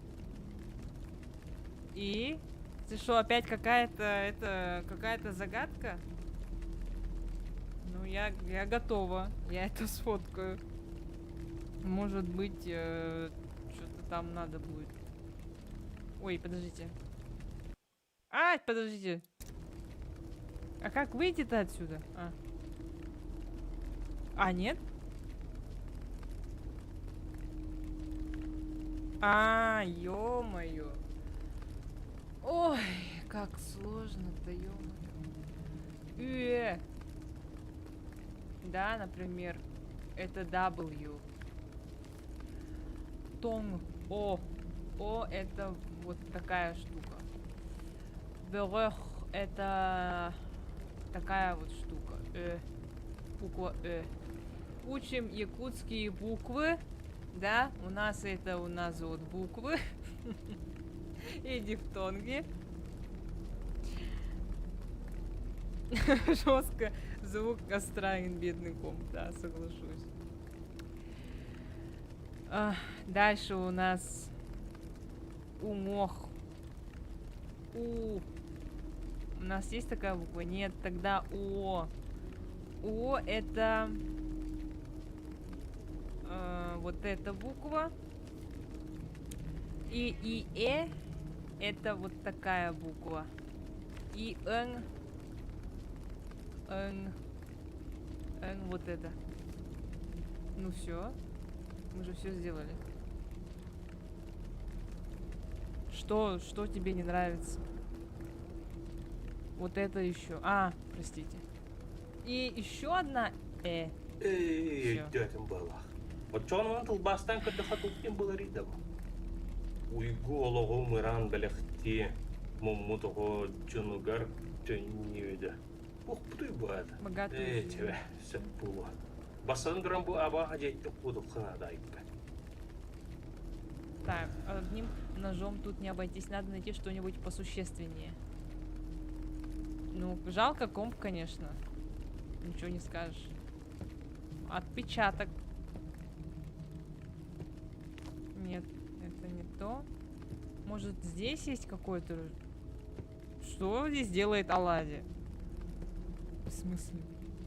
И? Ты что, опять какая-то загадка? Ну, я готова. Я это сфоткаю. Может быть, что-то там надо будет. Ой, подождите. А, подождите. А как выйти-то отсюда? Нет? Ё-моё. Ой, как сложно-то, ё-моё. Да, например, это W. Тон О. О это вот такая штука. Бörөх это такая вот штука. Буква Учим якутские буквы. Да, у нас вот буквы. И дифтонги. Жестко. Звук странен, бедный комп. Да, соглашусь. Дальше у нас умох. У нас есть такая буква? Нет, тогда О. О это вот эта буква. И это вот такая буква. И Н вот это. Ну все. Мы же все сделали. Что тебе не нравится? Вот это еще. Простите. И еще одна Всё. Дядям балах. Вот чё он толбастан, когда хатуктин был ридом. Уйголого мыран белехти. Мумутого джунугар тönüydü. Ух, птуйбад. Богатый. Тебе, все было. Басандырам bu аба жеттік будық қынадайып. Так, одним ножом тут не обойтись. Надо найти что-нибудь посущественнее. Ну, жалко комп, конечно. Ничего не скажешь. Отпечаток. Нет, это не то. Может, здесь есть какой-то... Что здесь делает оладья? В смысле?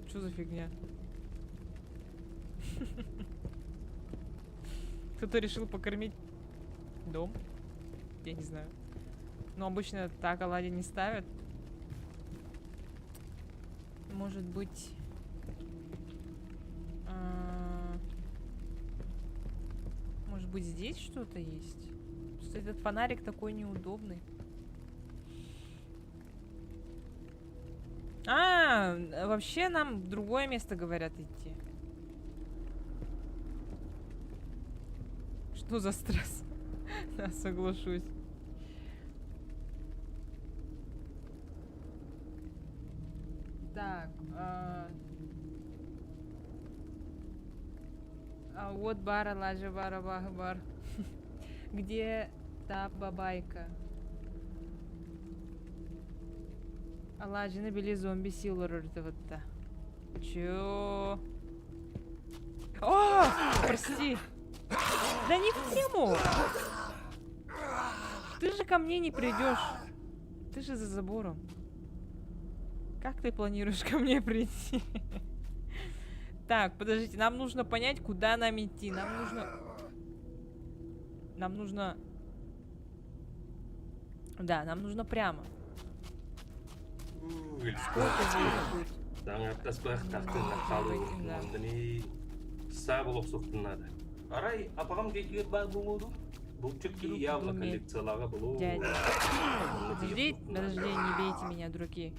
Что за фигня? Кто-то решил покормить дом? Я не знаю. Но обычно так оладьи не ставят. Может быть... Может быть, здесь что-то есть? Что этот фонарик такой неудобный. Вообще нам в другое место говорят идти. Что за стресс? Да, соглашусь. Так, вот бар, Алажа, бар, бар. Где та бабайка? Алажа, набили зомби силу вот-то. Чё? О, прости. Да не в тему. Ты же ко мне не придешь. Ты же за забором. Как ты планируешь ко мне прийти? Так, подождите, нам нужно понять, куда нам идти. Нам нужно... Да, нам нужно прямо. Сколько здесь будет? Таңертас бақтақтың қалу мұндыны сабылық соқтың надо. Арай, апағам кетігер бар болуду? Бұл чөкки явно коллекциялаға болу. Дядя. Подожди, не бейте меня, дураки.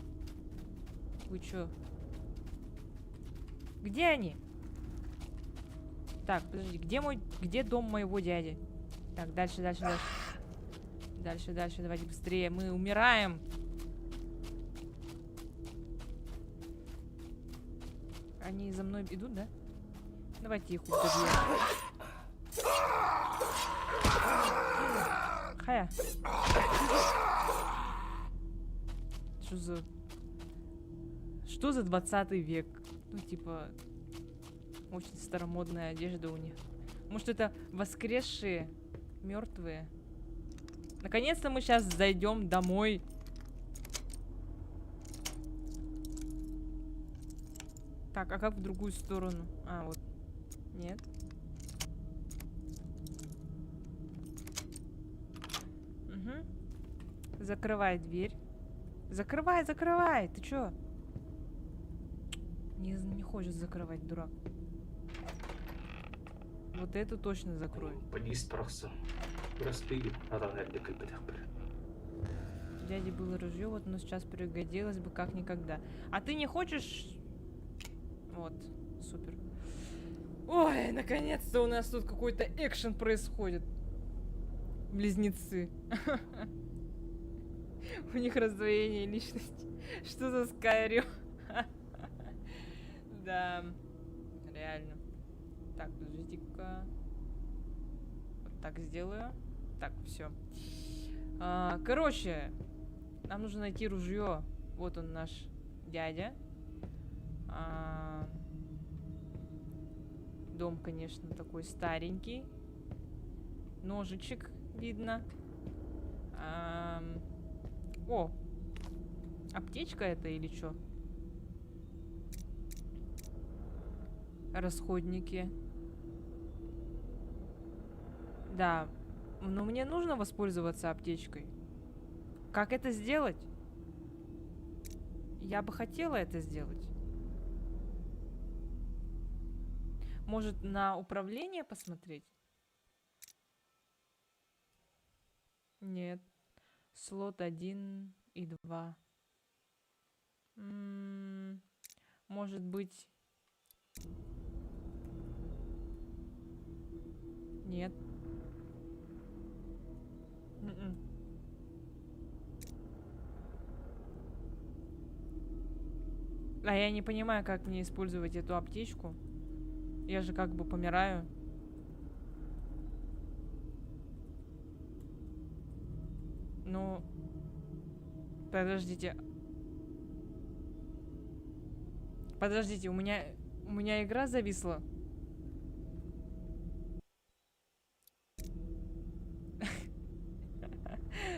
Вы чё? Где они? Так, подожди, где дом моего дяди? Так, дальше, дальше, дальше. Дальше, дальше, давайте быстрее. Мы умираем. Они за мной идут, да? Давайте их убьем. Хая. Что за 20 век? Ну, типа, очень старомодная одежда у них. Может, это воскресшие, мертвые? Наконец-то мы сейчас зайдем домой. Так, а как в другую сторону? А, вот. Нет. Угу. Закрывай дверь. Закрывай, закрывай! Ты чё? Не хочет закрывать, дурак. Вот эту точно закрой. Подъезд просто. Простыли. Надо для У дяди было ружье, вот оно сейчас пригодилось бы как никогда. А ты не хочешь... Вот, супер. Ой, наконец-то у нас тут какой-то экшен происходит. Близнецы. У них раздвоение личности. Что за Skyrim? Да, реально. Так, подождите-ка. Вот так сделаю. Так, все. Короче, нам нужно найти ружье. Вот он, наш дядя. Дом, конечно, такой старенький. Ножичек видно. О! Аптечка это или что? Расходники. Да. Но мне нужно воспользоваться аптечкой. Как это сделать? Я бы хотела это сделать. Может, на управление посмотреть? Нет. Слот 1 и 2. Может быть... Нет. А я не понимаю, как мне использовать эту аптечку. Я же как бы помираю. Ну... Подождите. Подождите, у меня игра зависла.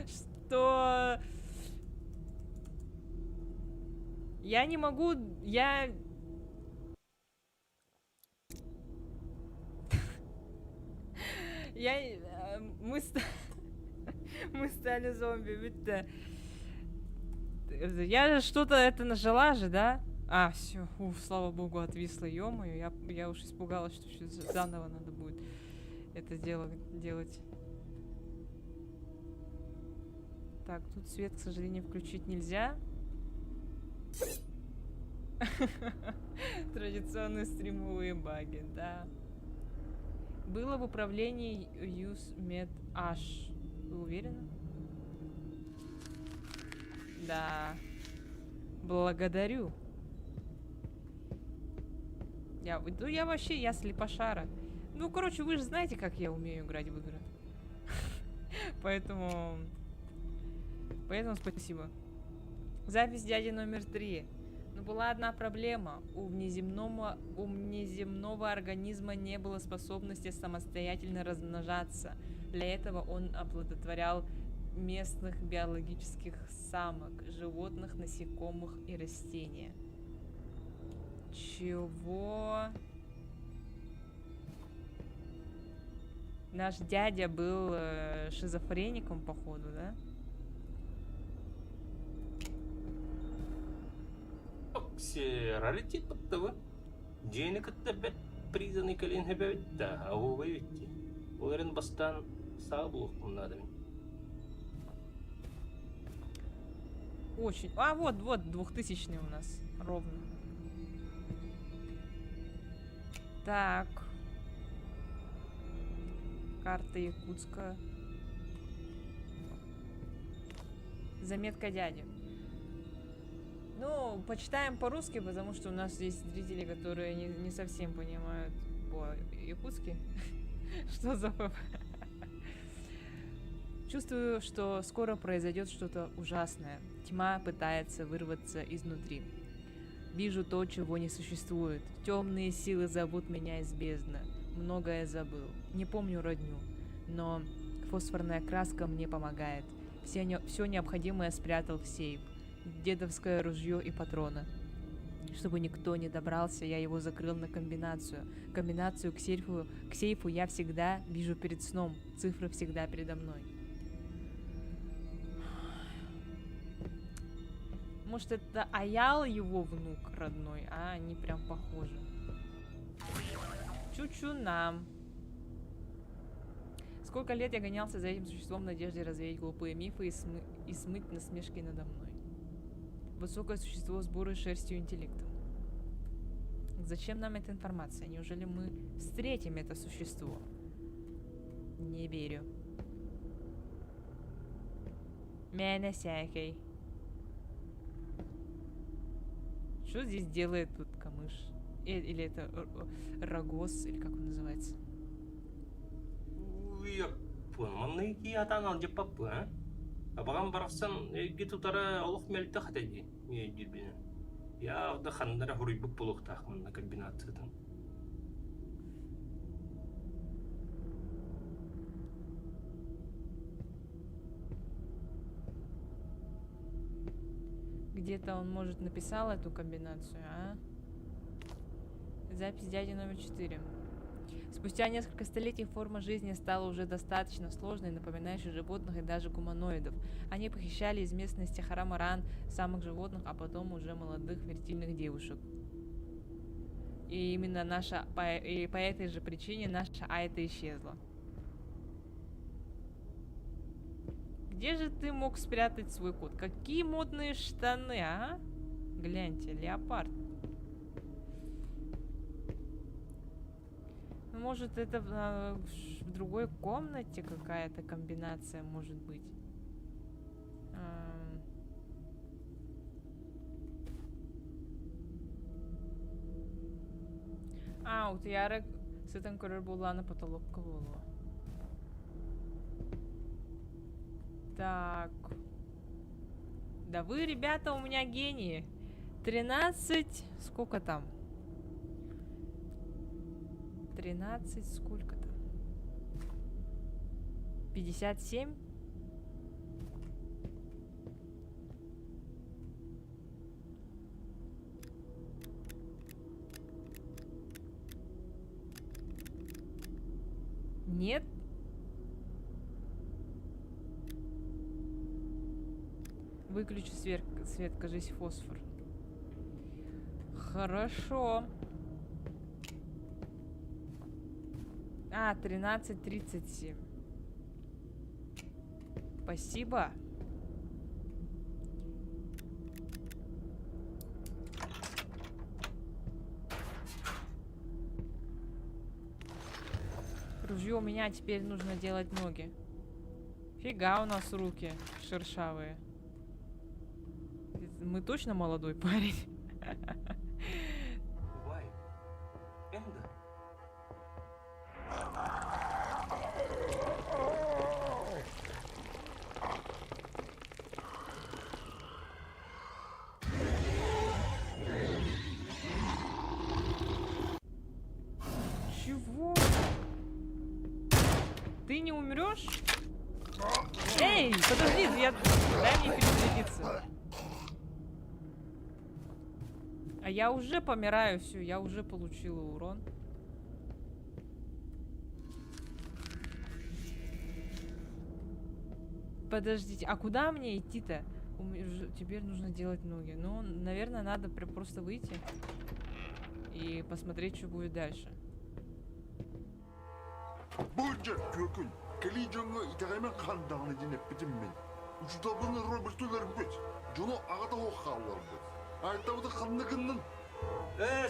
Что? Я не могу... Мы стали зомби, ведь-то... Я что-то это нажала же, да? А, все, слава богу, отвисла, ё-моё. Я уж испугалась, что всё заново надо будет это делать. Так, тут свет, к сожалению, включить нельзя. Традиционные стримовые баги, да. Было в управлении UseMed H. Вы уверены? Да. Благодарю. Я вообще, я слепошара. Ну, короче, вы же знаете, как я умею играть в игры. Поэтому спасибо. Запись дяди номер 3. Но была одна проблема. У внеземного организма не было способности самостоятельно размножаться. Для этого он оплодотворял местных биологических самок, животных, насекомых и растения. Чего? Наш дядя был шизофреником, походу, да? Раритет подтавы. Денег это признанный колен хебевит, да, а вы видите. Уверен, бастан саблух надо. Очень. А вот 2000 у нас ровно. Так. Карта Якутска. Заметка дяди. Ну, почитаем по-русски, потому что у нас есть зрители, которые не совсем понимают по-якутски. Что за ПП? Чувствую, что скоро произойдет что-то ужасное. Тьма пытается вырваться изнутри. Вижу то, чего не существует. Темные силы зовут меня из бездны. Многое забыл. Не помню родню. Но фосфорная краска мне помогает. Все необходимое спрятал в сейф. Дедовское ружье и патроны. Чтобы никто не добрался, я его закрыл на комбинацию. Комбинацию к сейфу я всегда вижу перед сном. Цифры всегда передо мной. Может, это Аял его внук родной, а они прям похожи. Чучу нам. Сколько лет я гонялся за этим существом в надежде развеять глупые мифы и смыть насмешки надо мной. Высокое существо с бурой шерстью и интеллектом. Зачем нам эта информация? Неужели мы встретим это существо? Не верю. Мяна всякой. Что здесь делает тут камыш? Или это рогоз, или как он называется? Манны ки атан алжып паппы, а? Абаган бараксан гитутара олух мелте хатади. Не дирбине. Я авда хандара хурибук полуктах манна комбинациядан. Где-то он, может, написал эту комбинацию, а? Запись дяди номер 4. Спустя несколько столетий форма жизни стала уже достаточно сложной, напоминающей животных и даже гуманоидов. Они похищали из местности Харамаран самых животных, а потом уже молодых фертильных девушек. И именно по этой же причине наша Айта исчезла. Где же ты мог спрятать свой кот? Какие модные штаны, а? Гляньте, леопард. Может, это в другой комнате какая-то комбинация может быть. Утыяры сытын көрөр буланы потолокка болу. Так. Да вы, ребята, у меня гении. 13... Сколько там? 13... Сколько там? 57? Нет? Выключи свет, кажись, фосфор. Хорошо. 13:37. Спасибо. Ружье у меня, теперь нужно делать ноги. Фига у нас руки шершавые. Мы точно молодой парень? Вай, энда. Чего? Ты не умрешь? Эй, подожди, дай мне перезарядиться. А я уже помираю, все, я уже получила урон. Подождите, а куда мне идти-то? Теперь нужно делать ноги. Ну, наверное, надо просто выйти и посмотреть, что будет дальше.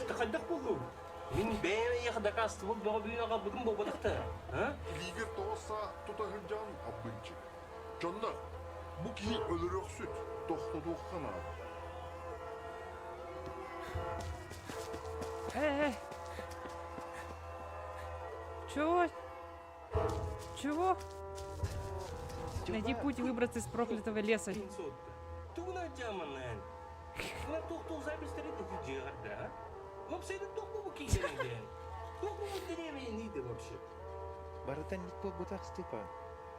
Тахаддах болду. Мен бәйме яқыда қасты бұл бұға бүйін бұдым болбадықты. Лигер тоғыса тұтағылжан аббынчы. Жондар, bu ki ölürük süt, toxtadığı qana. Эй! Чего? Чего? Найди путь выбраться из проклятого леса. Тугна жаманан. Мына тоқтау запистерді жығырды, Вообще-то тоқтау бұл кейдеріңден. Тоқтау бұл денеме нейді вообще? Барытан нит бол бутак Степан.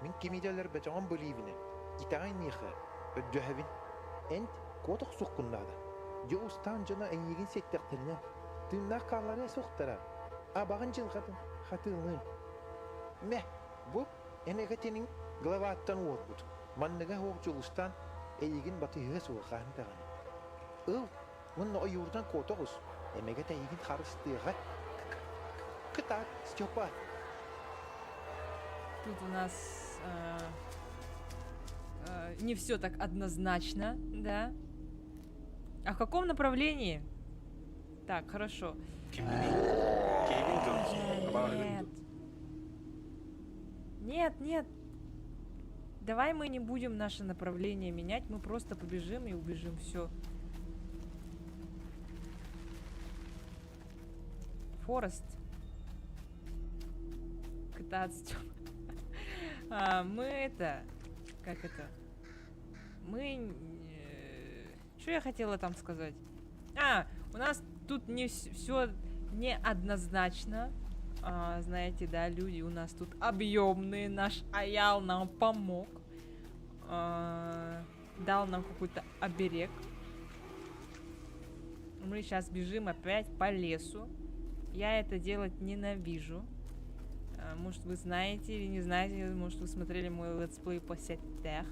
Мен кемиделер бачаган боливине. Итагай миха. Өджөһәбин. Энд коток суккуннада. Жо устан жана эйген сеттектерне. Тымна каллары соктара. Абагын жылгатын хатылын. Ме, бу энеге тенин глава аттан уорбут. Манныга хоқчулустан эйген батыйга суган таган. Мунна оюрдан котогус. Эмеге тейген харыстыга. Кытак, Степан. Тут у нас не все так однозначно, да? А в каком направлении? Так, хорошо. Нет. Нет. Давай мы не будем наше направление менять, мы просто побежим и убежим. Все. Форест. Кататься. Мы это... Как это? Мы... Что я хотела там сказать? У нас тут не все неоднозначно. Знаете, да, люди у нас тут объемные. Наш Аял нам помог. Дал нам какой-то оберег. Мы сейчас бежим опять по лесу. Я это делать ненавижу. Может, вы знаете или не знаете, может, вы смотрели мой летсплей по сетях.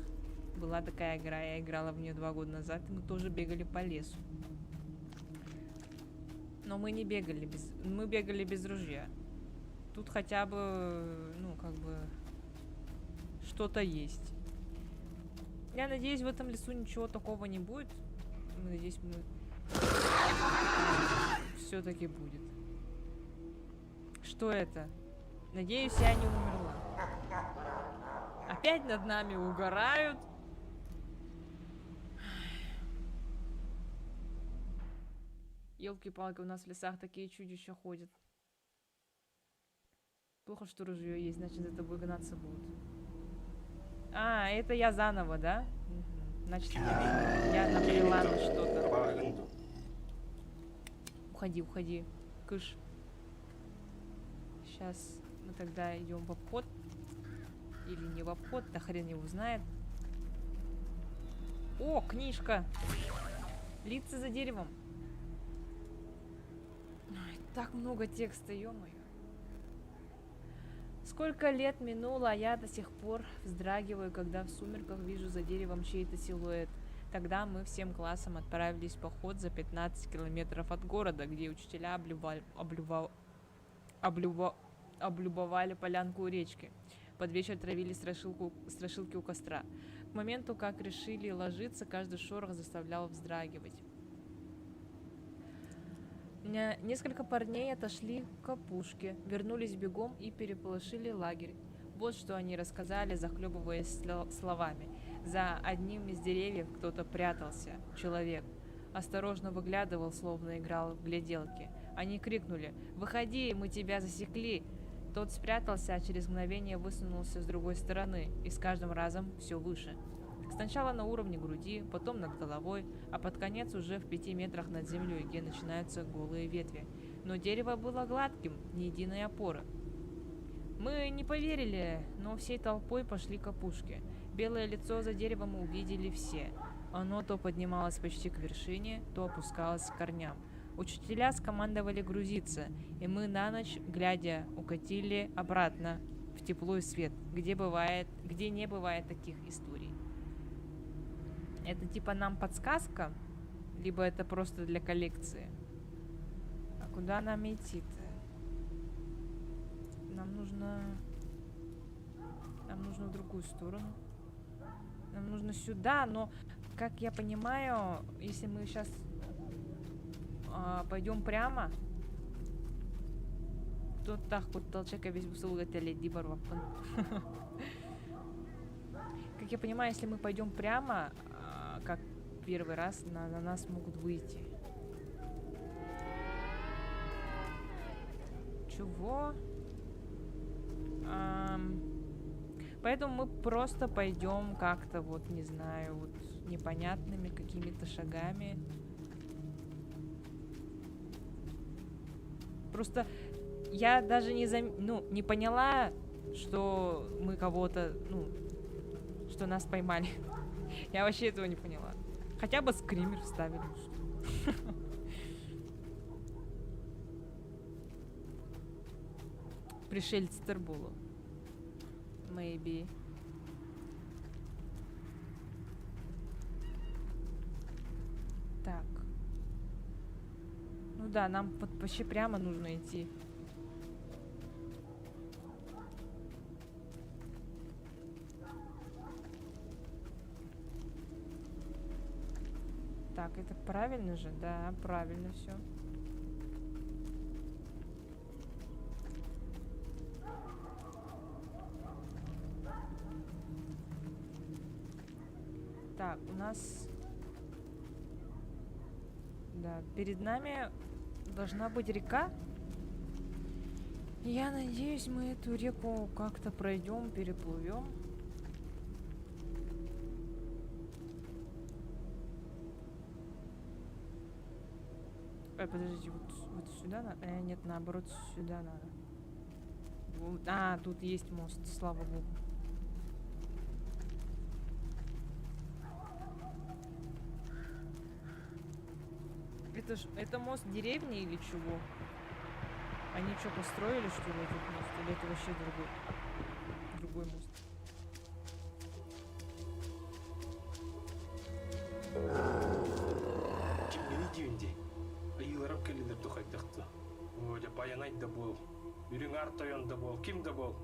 Была такая игра, я играла в нее 2 года назад, и мы тоже бегали по лесу. Но мы не бегали мы бегали без ружья. Тут хотя бы, ну, как бы, что-то есть. Я надеюсь, в этом лесу ничего такого не будет. Надеюсь, все-таки будет. Что это? Надеюсь, я не умерла. Опять над нами угорают. Ёлки-палки, у нас в лесах такие чудища ходят. Плохо, что ружье есть, значит, за тобой гнаться будут. Это я заново, да? Значит, я набрела на что-то. Уходи. Кыш. Сейчас мы тогда идем в обход. Или не в обход, да хрен его знает. О, книжка! Лица за деревом. Ой, так много текста, ё-моё. Сколько лет минуло, а я до сих пор вздрагиваю, когда в сумерках вижу за деревом чей-то силуэт. Тогда мы всем классом отправились в поход за 15 километров от города, где учителя облюбовали полянку у речки. Под вечер травили страшилки у костра. К моменту, как решили ложиться, каждый шорох заставлял вздрагивать. Несколько парней отошли к опушке, вернулись бегом и переполошили лагерь. Вот что они рассказали, захлебываясь словами. За одним из деревьев кто-то прятался, человек. Осторожно выглядывал, словно играл в гляделки. Они крикнули: «Выходи, мы тебя засекли!» Тот спрятался, а через мгновение высунулся с другой стороны, и с каждым разом все выше. Сначала на уровне груди, потом над головой, а под конец уже в 5 метрах над землей, где начинаются голые ветви. Но дерево было гладким, ни единой опоры. Мы не поверили, но всей толпой пошли к опушке. Белое лицо за деревом увидели все. Оно то поднималось почти к вершине, то опускалось к корням. Учителя скомандовали грузиться, и мы на ночь, глядя, укатили обратно в тепло и свет, где не бывает таких историй. Это типа нам подсказка, либо это просто для коллекции? А куда нам идти-то? Нам нужно в другую сторону. Нам нужно сюда, но, как я понимаю, если мы сейчас пойдем прямо, Туттах кутталчака весь бусылга теледи барваппын. Как я понимаю, если мы пойдем прямо, как первый раз, на нас могут выйти. Чего? Поэтому мы просто пойдем как-то, вот, не знаю, вот непонятными какими-то шагами. Просто я даже не поняла, что мы кого-то, что нас поймали. Я вообще этого не поняла. Хотя бы скример вставили. Пришельцтер було. Maybe. Так. Ну да, нам вот вообще прямо нужно идти. Так, это правильно же? Да, правильно все. Так, у нас... Да, перед нами должна быть река. Я надеюсь, мы эту реку как-то пройдем, переплывем. Подождите, вот сюда надо? Нет, наоборот, сюда надо. А, тут есть мост, слава богу. Это мост деревни или чего? Они что, построили, что ли, этот мост? Или это вообще другой мост? Кимгени дивинде. Айыларам келилер тухайдықты. Оля баянай да бол. Үрің артойон да бол. Ким да бол.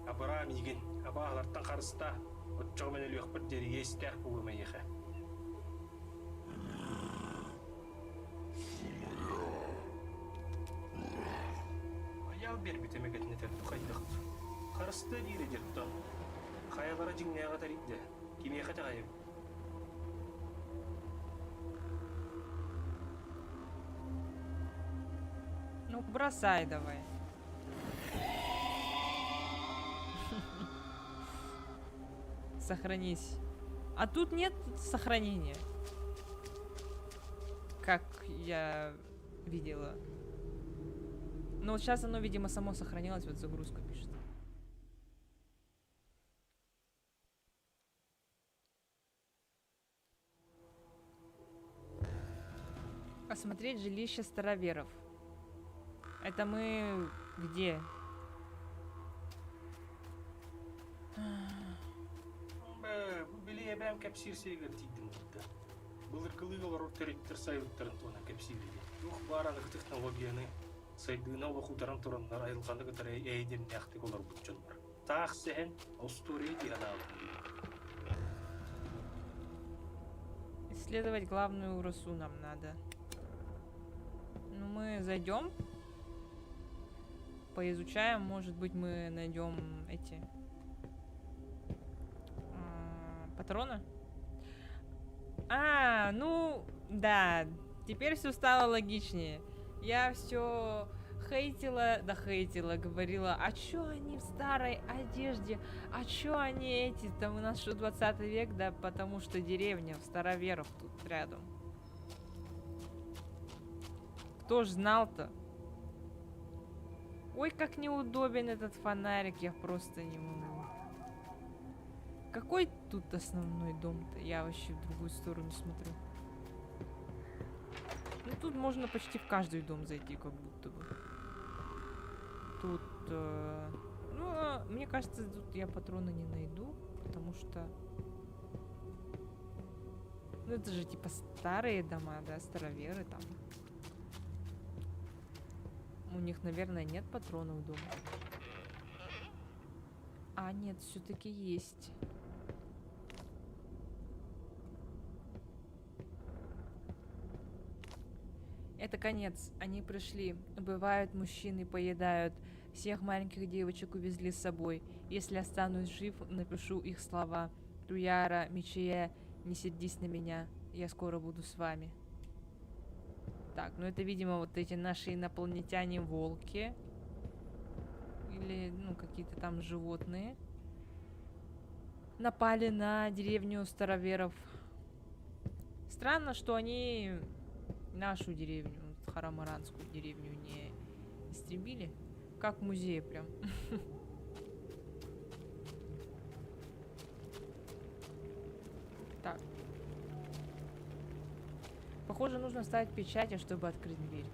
Абарам иген. Абағаларттан қарыста. Отчоғымен өліғіп бір дері ескәр болуыма еқі. Аял бер бітемегетіне тәр тухайдықты. Қарысты дейірі дерді. Қаялара жіңнеға таридді. Кеме қата қайып. Ну, бросай давай. Сохранись. А тут нет сохранения. Как я видела. Но вот сейчас оно, видимо, само сохранилось. Вот загрузка пишет. Осмотреть жилище староверов. Это мы где? Біле бәм кәпсирсеге тейдім дейді. Бұл іркілігілер өрттер сайыттарын туына кәпсирледі. Ух бараны технологияны сайдығына оқударан тұрандар айылғаны ғытар әйдем нәқтік олар бұтчын бар. Тақ сән аустория деген алды. Исследовать главную росу нам надо. Ну, мы зайдем. Поизучаем, может быть, мы найдем эти патроны. А, ну, да, теперь все стало логичнее. Я все хейтила, говорила, а чё они в старой одежде, а чё они эти, там у нас что 20 век, да, потому что деревня в староверов тут рядом. Кто ж знал-то? Ой, как неудобен этот фонарик, я просто не могу. Какой тут основной дом-то? Я вообще в другую сторону смотрю. Ну, тут можно почти в каждый дом зайти, как будто бы. Тут... ну, мне кажется, тут я патроны не найду, потому что... Ну, это же типа старые дома, да, староверы там. У них, наверное, нет патронов дома. А, нет, все-таки есть. Это конец. Они пришли. Убивают мужчин и поедают Всех маленьких девочек увезли с собой. Если останусь жив, напишу их слова. Туяра, Мичия, не сердись на меня. Я скоро буду с вами. Так, ну это, видимо, вот эти наши инопланетяне-волки. Или, ну, какие-то там животные. Напали на деревню староверов. Странно, что они нашу деревню, Харамаранскую деревню, не истребили. Как в музее прям. Так. Похоже, нужно ставить печати, чтобы открыть дверь.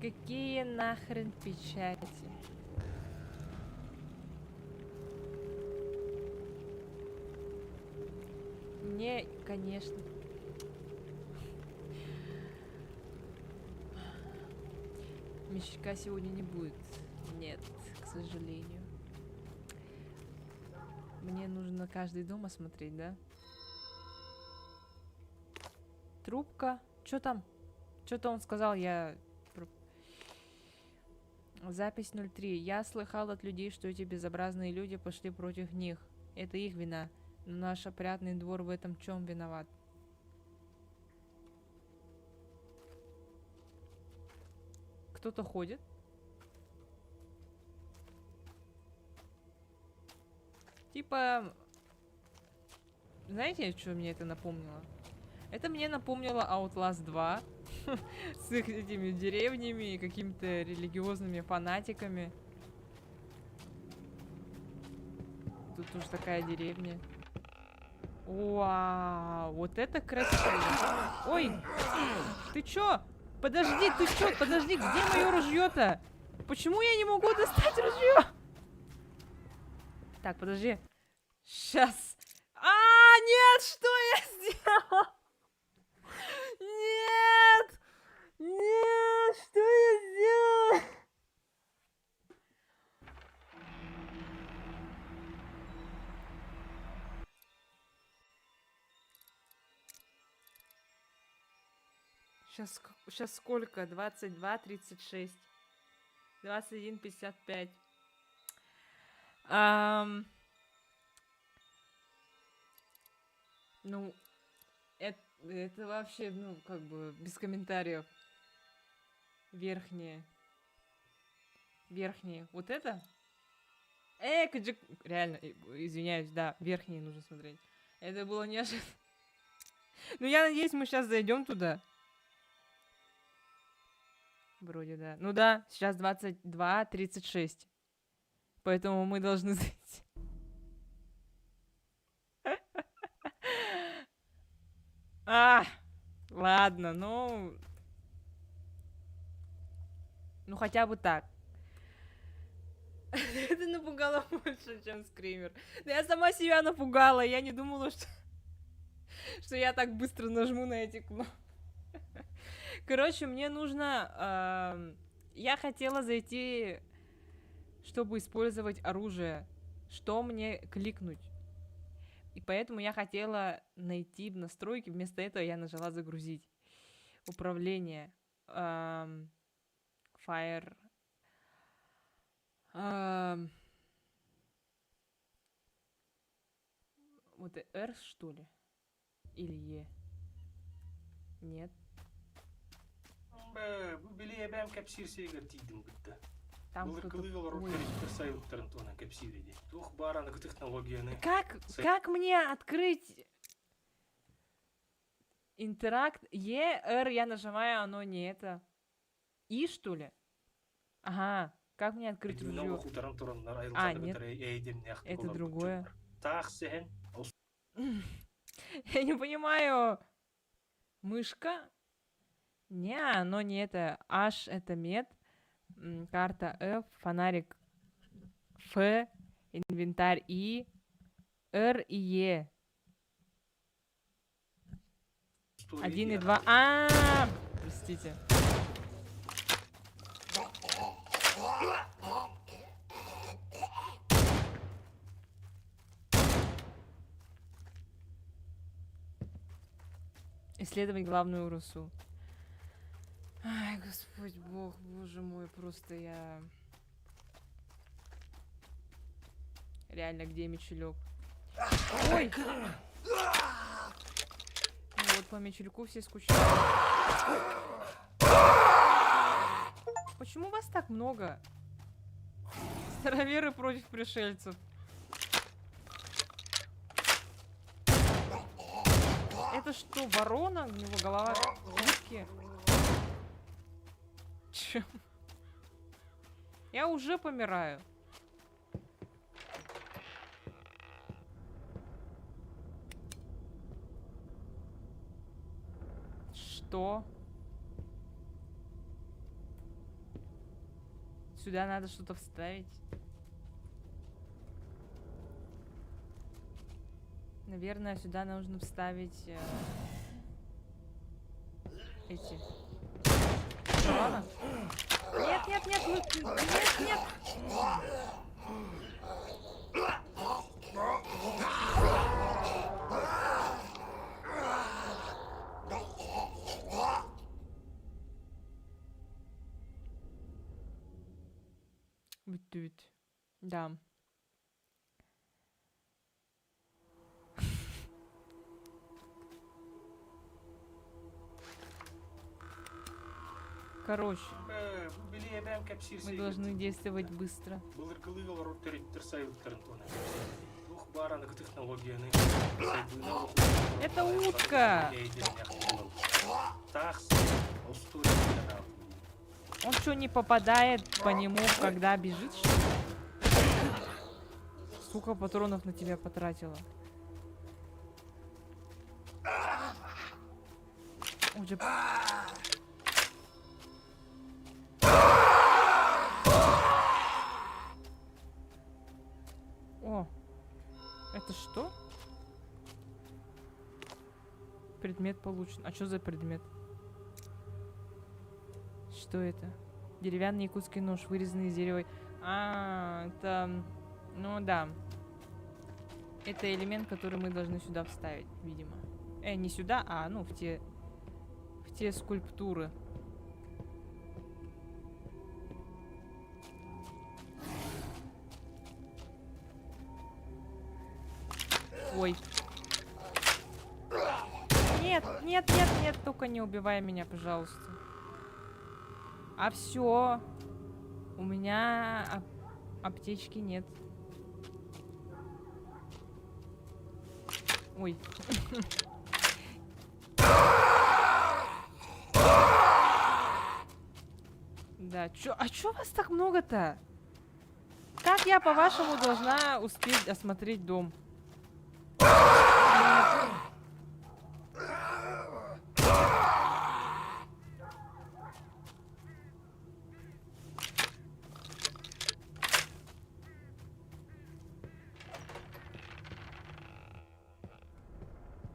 Какие нахрен печати? Мне, конечно. Мечка сегодня не будет. Нет, к сожалению. Мне нужно каждый дом осмотреть, да? Трубка. Чё там? Что-то он сказал, я... Запись 03. Я слыхал от людей, что эти безобразные люди пошли против них. Это их вина. Но наш опрятный двор в этом чем виноват? Кто-то ходит? Типа... Знаете, что мне это напомнило? Это мне напомнило Outlast 2 с их этими деревнями и какими-то религиозными фанатиками. Тут уж такая деревня. Вау, вот это красиво. Ой, ты чё? Подожди, ты чё? Подожди, где мое ружье-то? Почему я не могу достать ружье? Так, подожди. Сейчас. Нет, что я сделал? Нет! Нет, что я сделал? Сейчас сколько? 22:36. 21:55. Ну, это вообще, ну, как бы, без комментариев. Верхние. Вот это? Реально, извиняюсь, да, верхние нужно смотреть. Это было неожиданно. Ну, я надеюсь, мы сейчас зайдем туда. Вроде, да. Ну да, сейчас 22:36. Поэтому мы должны зайти. Ладно, ну... Ну, хотя бы так. Это напугало больше, чем скример. Да я сама себя напугала, я не думала, что я так быстро нажму на эти кнопки. Короче, мне нужно... Я хотела зайти, чтобы использовать оружие. Что мне кликнуть? И поэтому я хотела найти настройки. Вместо этого я нажала загрузить. Управление. Fire. Вот R, что ли? Или E? Нет. Bu bileye ben kapsirseyle tiydim bitti. Там Бұл кто-то... кылыгыл Ой. рухтарихтер сайуттарын тона капсириде. Тух бараны технологияны. Как мне открыть интеракт? E, R я нажимаю, оно не это. И, что ли? Ага. Как мне открыть ружье? Нет. Это другое. Я не понимаю. Мышка? Не, оно не это. H это мед. Карта F. Фонарик F. Инвентарь I. R и E. 1 и 2. Простите. Исследовать главную русу. Ай, Господь Бог, боже мой, просто я... Реально, где мечелек? Ой! Ну вот по мечельку все скучают. Почему вас так много? Староверы против пришельцев. Это что, ворона? У него голова утки? Чё? Я уже помираю. Что? Сюда надо что-то вставить. Наверное, сюда нужно вставить эти. Ладно. Нет, нет, нет, нет, нет. Бит. Да. Короче, мы должны действовать быстро. Это утка! Он что, не попадает по нему, когда бежит? Что ли? Сколько патронов на тебя потратила? Уже... О, это что? Предмет получен. А что за предмет? Что это? Деревянный якутский нож, вырезанный из дерева. А, это... Ну да. Это элемент, который мы должны сюда вставить, видимо. Не сюда, а ну в те скульптуры. Ой. Нет, нет, нет, нет, только не убивай меня, пожалуйста. А все. У меня аптечки нет. Ой. Да, чё? А чё вас так много-то? Как я, по-вашему, должна успеть осмотреть дом?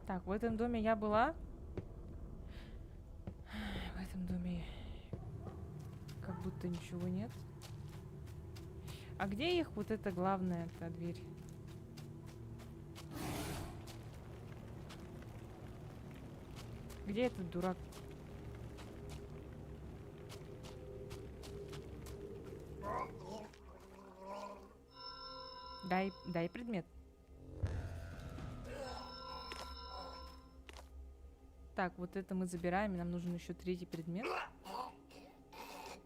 Так, в этом доме я была. В этом доме как будто ничего нет. А где их вот эта главная эта дверь? Где этот дурак? Дай предмет. Так, вот это мы забираем, и нам нужен еще третий предмет.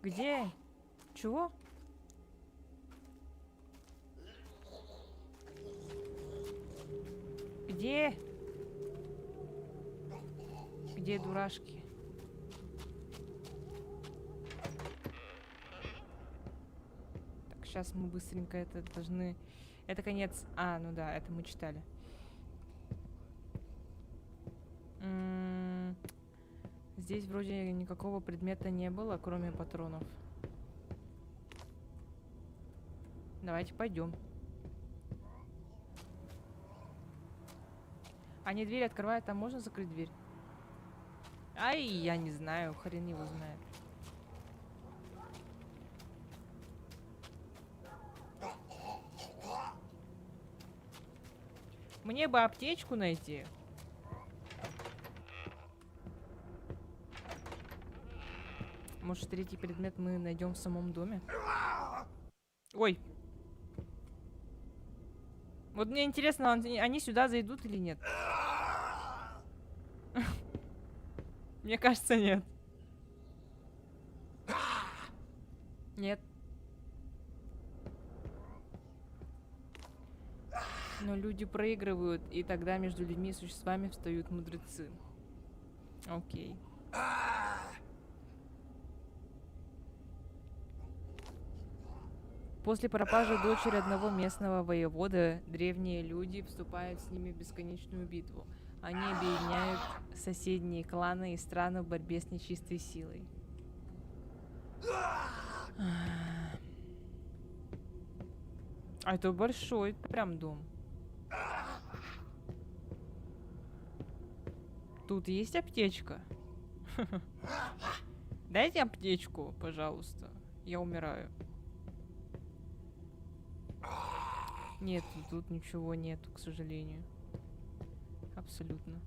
Где? Чего? Где? Где дурашки? Так, сейчас мы быстренько это должны... Это конец... А, ну да, это мы читали. Здесь вроде никакого предмета не было, кроме патронов. Давайте пойдем. Они дверь открывают, там можно закрыть дверь? Ай, я не знаю, хрен его знает. Мне бы аптечку найти. Может, третий предмет мы найдем в самом доме? Ой. Вот мне интересно, они сюда зайдут или нет? Мне кажется, нет. Нет. Но люди проигрывают, и тогда между людьми и существами встают мудрецы. Окей. После пропажи дочери одного местного воевода, древние люди вступают с ними в бесконечную битву. Они объединяют соседние кланы и страны в борьбе с нечистой силой. А это большой прям дом. Тут есть аптечка? Дайте аптечку, пожалуйста. Я умираю. Нет, тут ничего нету, к сожалению. Абсолютно.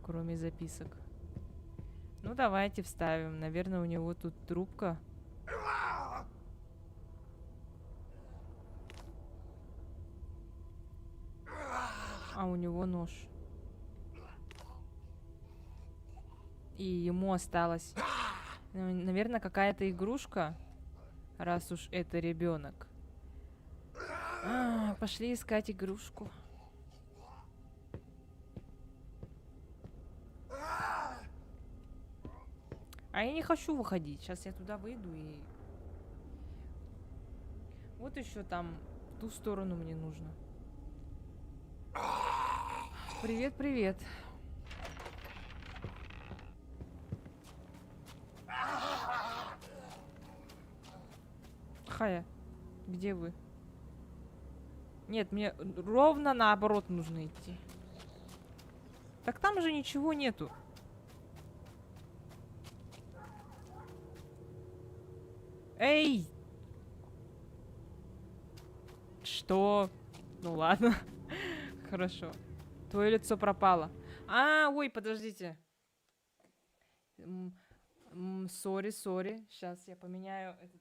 Кроме записок. Ну, давайте вставим. Наверное, у него тут трубка. А у него нож. И ему осталось, наверное, какая-то игрушка, раз уж это ребенок. Пошли искать игрушку. А я не хочу выходить. Сейчас я туда выйду и... Вот еще там, в ту сторону мне нужно. Привет, привет. Хая, где вы? Нет, мне ровно наоборот нужно идти. Так там же ничего нету. Эй! Что? Ну ладно. Хорошо. Твое лицо пропало. Ой, подождите. Сори. Сейчас я поменяю этот.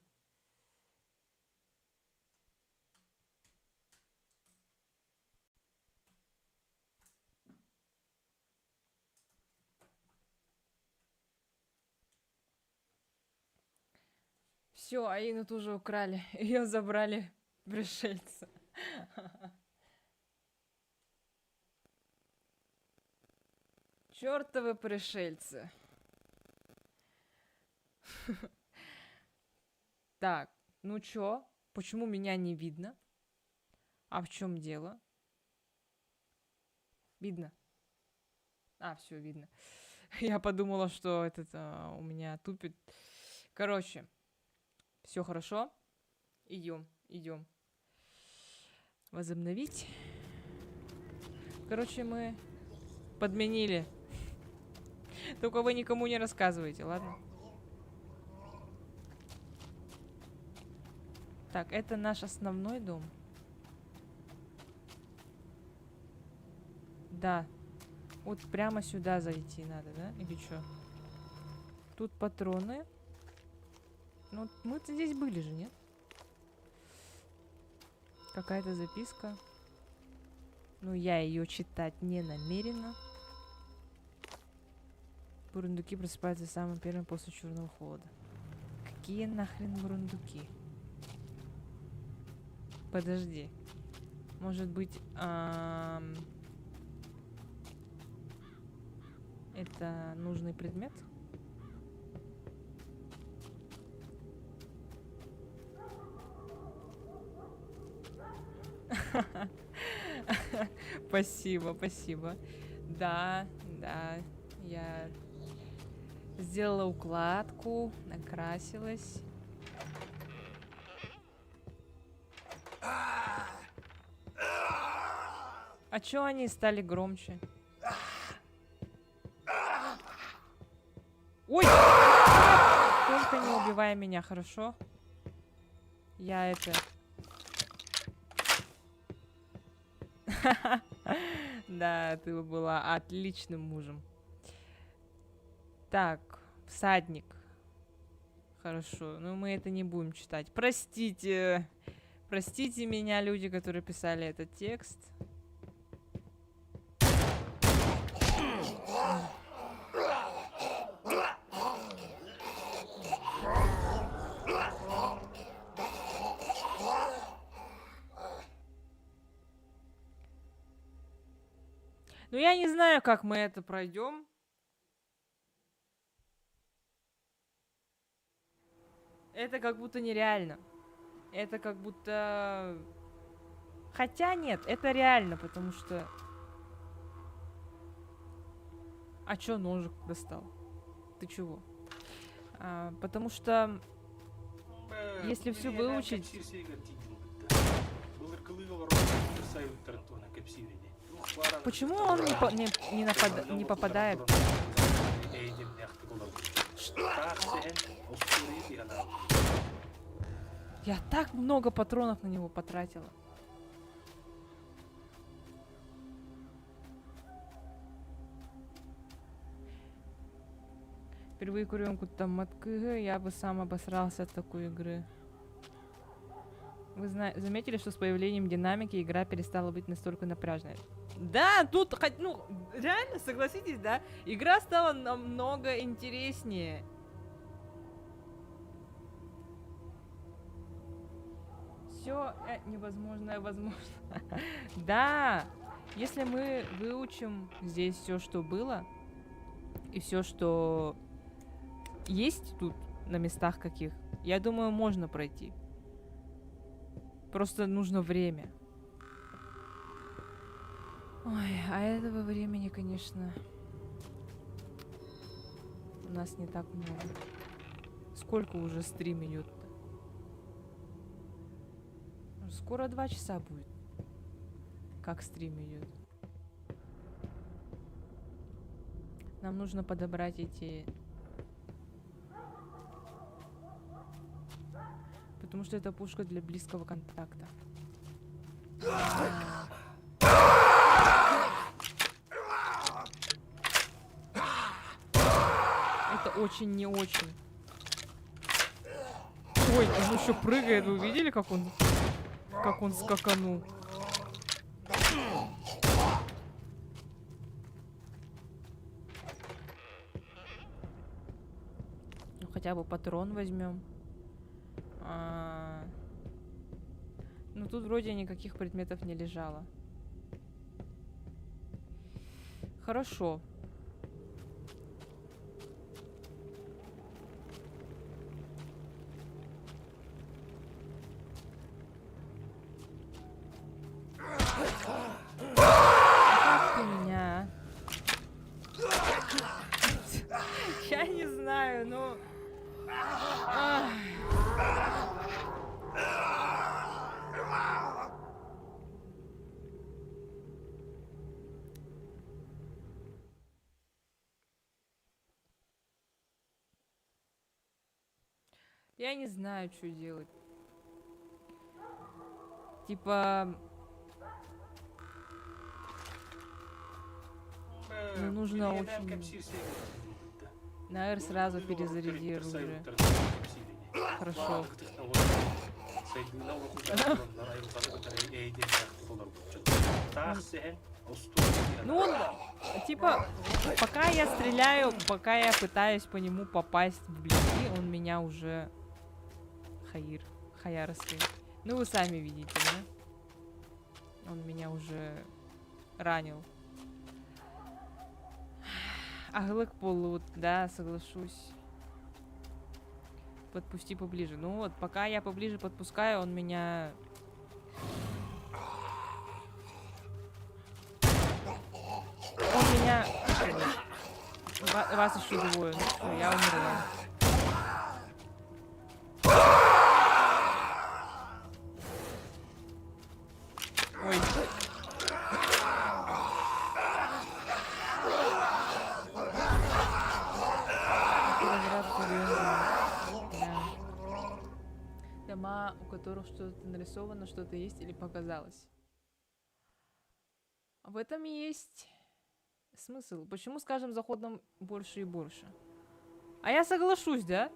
Все, Аину тоже украли. Ее забрали пришельцы. Чёртовы пришельцы. Так, ну чё? Почему меня не видно? А в чем дело? Видно. Все видно. Я подумала, что этот у меня тупит. Короче, все хорошо. Идем. Возобновить. Короче, мы подменили. Только вы никому не рассказывайте, ладно? Так, это наш основной дом. Да. Вот прямо сюда зайти надо, да? Или что? Тут патроны. Ну, мы-то здесь были же, нет? Какая-то записка. Ну, я ее читать не намерена. Бурундуки просыпаются самым первым после черного холода. Какие нахрен бурундуки? Подожди. Может быть, это нужный предмет? Спасибо. Да, я сделала укладку, накрасилась. А чё они стали громче? Ой! Только не убивай меня, хорошо? Я это... Да, ты была отличным мужем. Так, Всадник. Хорошо, но мы это не будем читать. Простите. Простите меня, люди, которые писали этот текст. Ну, я не знаю, как мы это пройдем. Это как будто нереально. Это как будто... Хотя нет, это реально, потому что... А чё ножик достал? Ты чего? Потому что... Если всё выучить- Почему он не попадает? Я так много патронов на него потратила. Впервые курю там от КГ, я бы сам обосрался от такой игры. Вы заметили, что с появлением динамики игра перестала быть настолько напряжной? Да, тут, ну, реально, согласитесь, да? Игра стала намного интереснее. Все невозможное возможно. Да, если мы выучим здесь все, что было, и все, что есть тут на местах каких, я думаю, можно пройти. Просто нужно время. Ой, а этого времени, конечно, у нас не так много. Сколько уже стрим идет-то? Скоро 2 часа будет. Как стрим идет. Нам нужно подобрать эти... Потому что это пушка для близкого контакта. Это очень не очень. Ой, он еще прыгает. Вы видели, как он скаканул? Ну, хотя бы патрон возьмем. Ну, тут вроде никаких предметов не лежало. Хорошо. Как ты меня? Я не знаю, но... Ах. Я не знаю, что делать. Типа... Ну, нужно очень... На R сразу перезаряди оружие. Хорошо. Ну, он, типа, пока я стреляю, пока я пытаюсь по нему попасть вблизи, он меня уже... Хаярский. Ну, вы сами видите, да? Он меня уже ранил. Аглык полут, да, соглашусь. Подпусти поближе. Ну вот, пока я поближе подпускаю, он меня... Он меня... Вас еще двое. Ну что, я умерла. Ой. Дома, у которых что-то нарисовано, что-то есть или показалось. В этом есть смысл. Почему с каждым заходом больше и больше? А я соглашусь, да?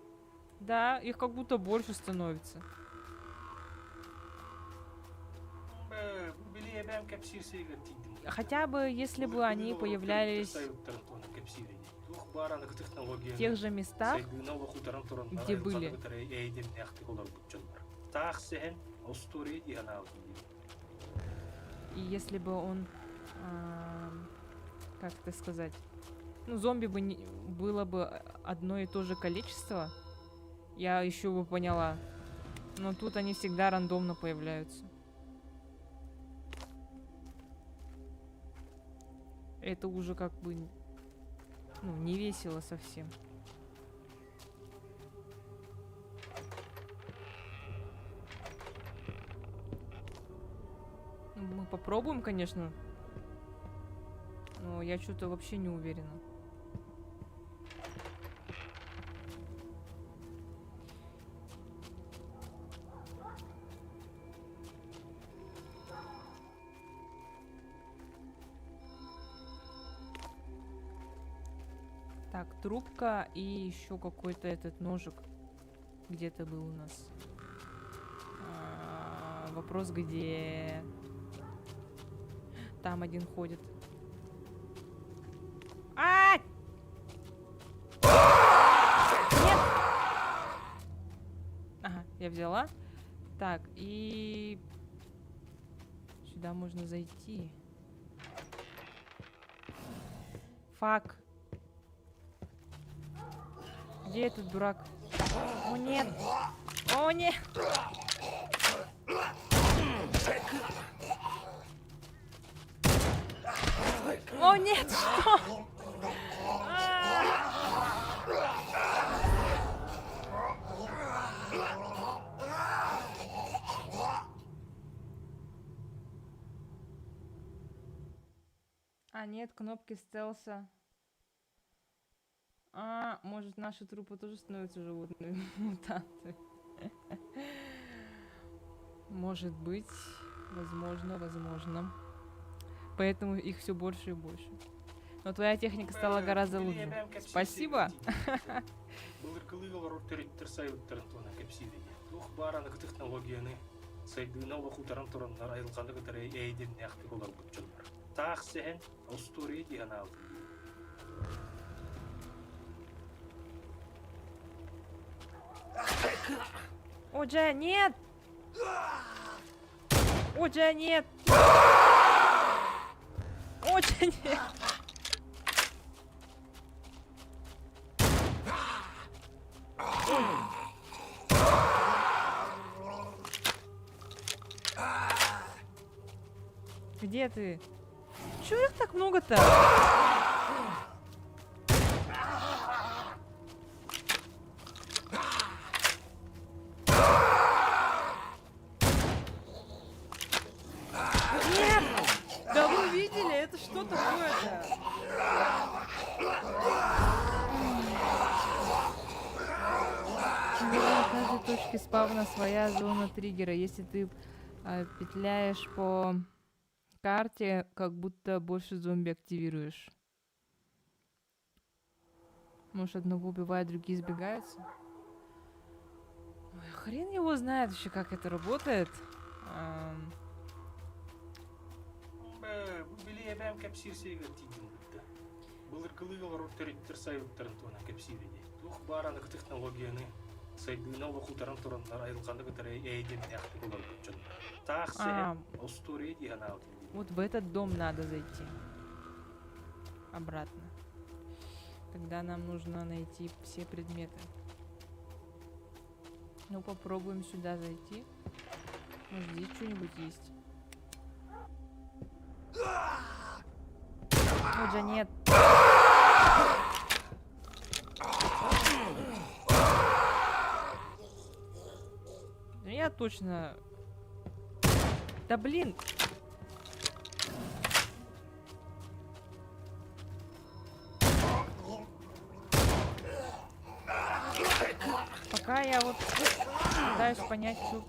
Да, их как будто больше становится. Биле бәм кәпсирсеге тидим. Хотя бы, если бы они появлялись в в тех же местах, где были. И если бы он, как это сказать, ну, зомби бы было бы одно и то же количество, я еще бы поняла. Но тут они всегда рандомно появляются. Это уже как бы, ну, не весело совсем. Ну, мы попробуем, конечно. Но я что-то вообще не уверена. Так, трубка и еще какой-то этот ножик где-то был у нас. Вопрос, где... Там один ходит. А! Нет! Ага, я взяла. Так, и... Сюда можно зайти. Фак. Где этот дурак? О, нет! О, нет! О, нет! Что? А, нет, кнопки стелса. А, может, наши трупы тоже становятся животными мутанты. Может быть, возможно, возможно. Поэтому их все больше и больше. Но твоя техника стала гораздо лучше. Спасибо. О, Джа, нет! О, Джа, нет! О, Джа, нет! Где ты? Чё их так много-то? Нет! Да вы видели? Это что такое-то? На каждой точке спавна своя зона триггера. Если ты петляешь по карте, как будто больше зомби активируешь. Может, одного убивает, другие избегаются? Ой, хрен его знает вообще, как это работает. Вот в этот дом надо зайти. Обратно. Тогда нам нужно найти все предметы. Ну, попробуем сюда зайти. Может, здесь что-нибудь есть. Вот же нет. Я точно... Да блин! Пока я вот пытаюсь понять, что...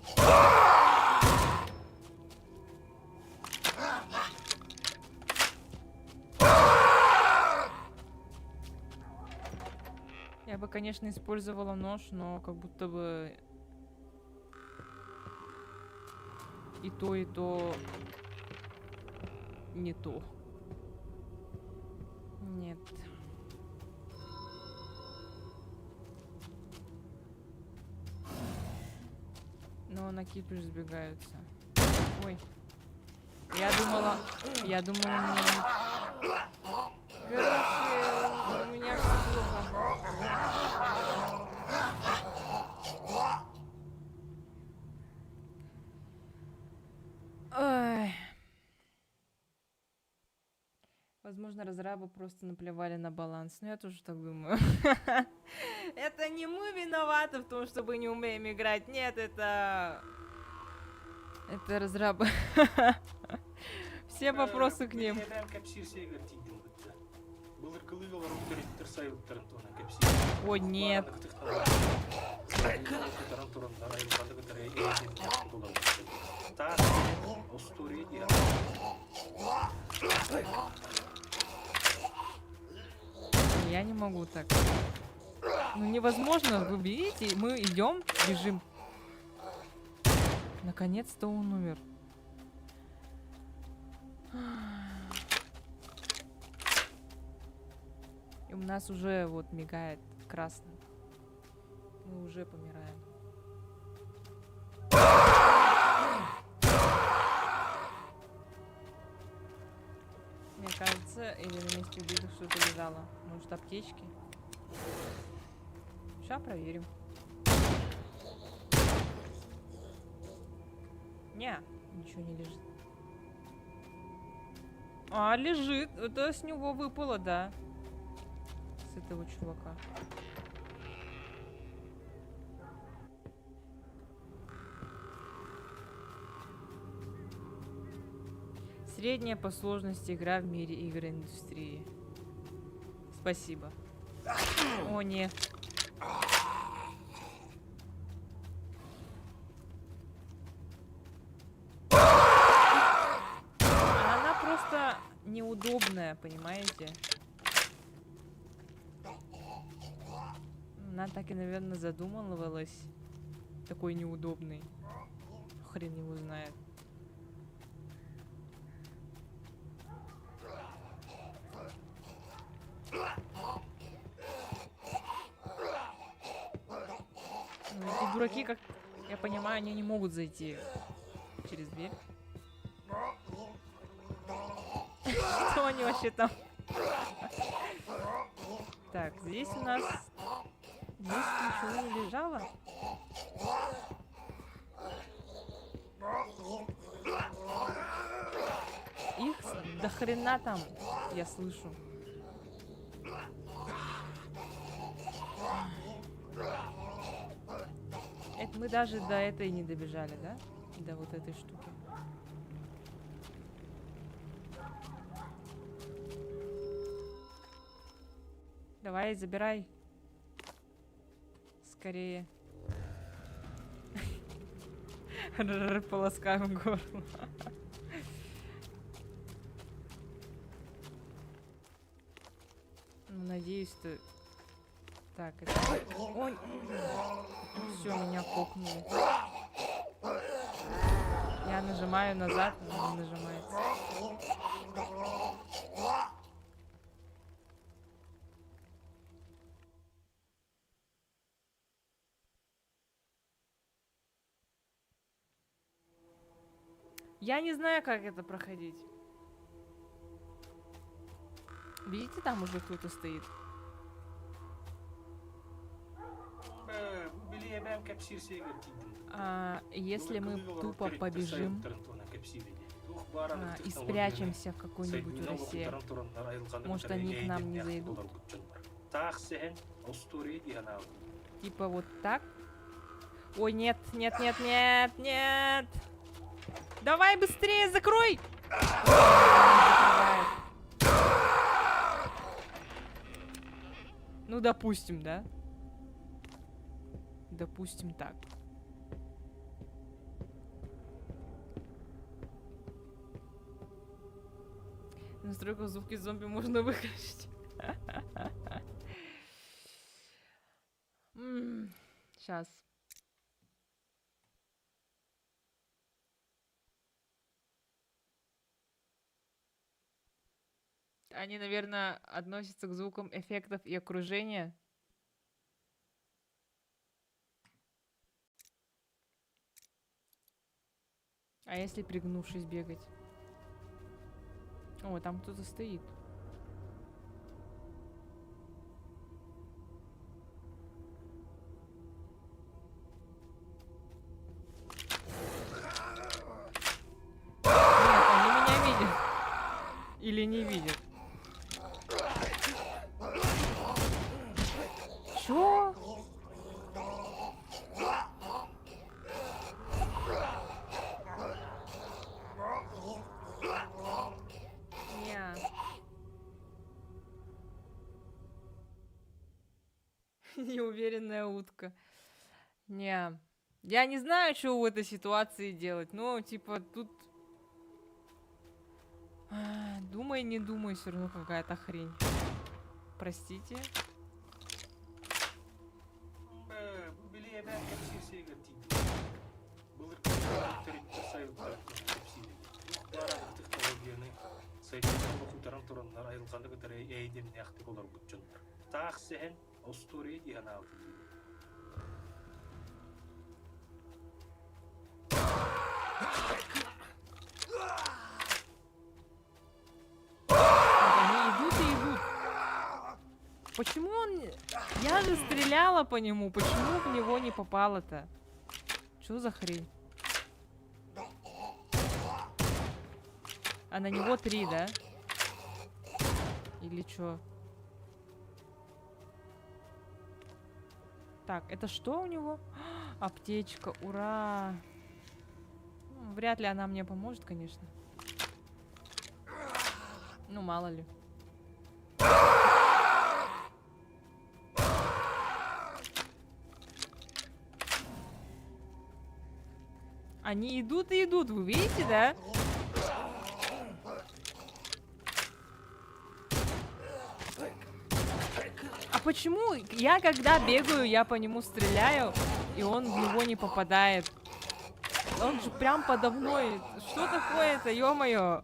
Я Я бы, конечно, использовала нож, но как будто бы и то не то. Нет. Но на кипиш сбегаются. Ой. Я думала, мне... Короче, у меня всё плохо. Ой. Возможно, разрабы просто наплевали на баланс. Но я тоже так думаю. Это не мы виноваты в том, что мы не умеем играть. Нет, это разрабы. Все вопросы к ним. О, нет. Я не могу так. Ну невозможно, вы видите, мы идем, бежим. Наконец-то он умер. И у нас уже вот мигает красным. Мы уже помираем. Мне кажется, или на месте убитых что-то лежало. Может, аптечки? Сейчас проверим. Не, ничего не лежит. А, лежит. Это с него выпало, да. С этого чувака. Средняя по сложности игра в мире игр индустрии. Спасибо. О, нет. Она просто неудобная, понимаете? Она так и, наверное, задумывалась. Такой неудобный. Хрен его знает. Ну, эти дураки, как я понимаю, они не могут зайти через дверь. Что они вообще там? Так, здесь у нас... Здесь ничего не лежало. Их до хрена там, я слышу. Это мы даже до этой не добежали, да? До вот этой штуки. Давай, забирай. Скорее. Полоскаем горло. Ну, надеюсь, ты... Так, это... Ой! Все, меня кокнули. Я нажимаю назад, но не нажимается. Я не знаю, как это проходить. Видите, там уже кто-то стоит. Если мы тупо побежим и спрячемся в какой-нибудь уросе, может, они к нам не зайдут? Типа вот так? Ой, нет, нет, нет, нет, нет! Давай быстрее, закрой! Ну, допустим, да? Допустим, так. В настройках звуки зомби можно выключить. Сейчас. Они, наверное, относятся к звукам эффектов и окружения. А если пригнувшись бегать? О, там кто-то стоит. Нет, они меня видят. Или не видят. Чё? Не. Неуверенная утка. Не. Я не знаю, что в этой ситуации делать. Но, типа, тут... Думай, не думай, все равно какая-то хрень. Простите. Билие ben кепсирсеге тиді. Бұлыр көріп сайылдар кепсиреге. Барадық технологияны сайттан оқутаран тұраннар айылғанды көтәрі әйдеміне ақтық олар бұтчындар. Тақ сәхен остория дейін алды. Они идут и идут. Почему он... Я же стреляла по нему. Почему в него не попало-то? Что за хрень? А на него 3, да? Или что? Так, это что у него? Аптечка, ура! Вряд ли она мне поможет, конечно. Ну, мало ли. Они идут и идут, вы видите, да? А почему я, когда бегаю, я по нему стреляю, и он в него не попадает? Он же прям подо мной. Что такое-то, ё-моё?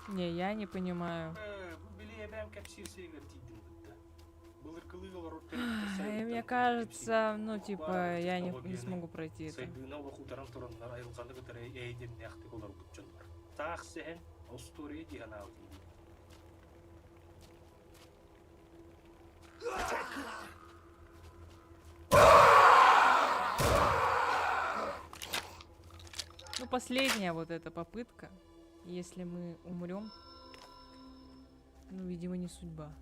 Не, я не понимаю. Билие ben кепсирсеге тиді. Бұлыр кылығылар Мне кажется, ну, типа, я не смогу пройти это. Сайдына оқутаран тұраннар айылғанды көтәрі әйдеміне ақтық олар бұтчындар. Тақ сәхен остория дейін алды. Ну, последняя вот эта попытка. Если мы умрем, ну, видимо, не судьба.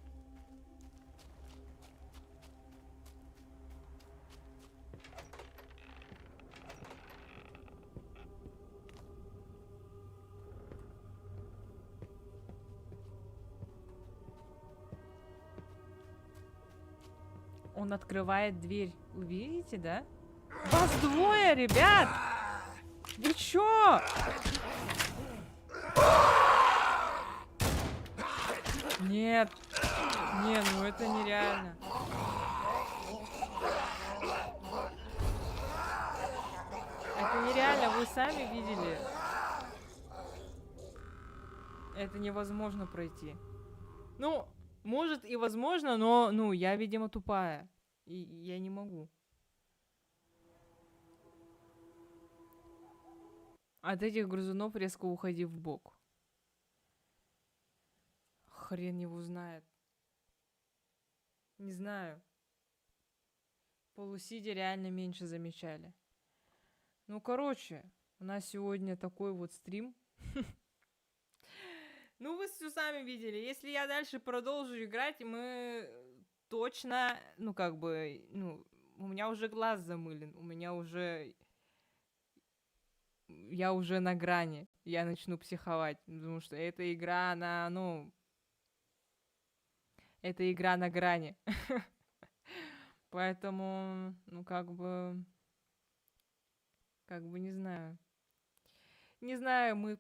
Он открывает дверь. Вы видите, да? Вас двое, ребят! Вы чё? Нет. Не, ну это нереально. Это нереально, вы сами видели. Это невозможно пройти. Ну, может и возможно, но, ну, я, видимо, тупая. И я не могу. От этих грызунов резко уходи в бок. Хрен его знает. Не знаю. Полусидя реально меньше замечали. Ну, короче, у нас сегодня такой вот стрим. Ну, вы все сами видели. Если я дальше продолжу играть, мы точно, ну, как бы, ну, у меня уже глаз замылен. У меня уже я уже на грани, я начну психовать, потому что эта игра, она, ну, это игра на грани. Поэтому, ну, как бы не знаю. Не знаю,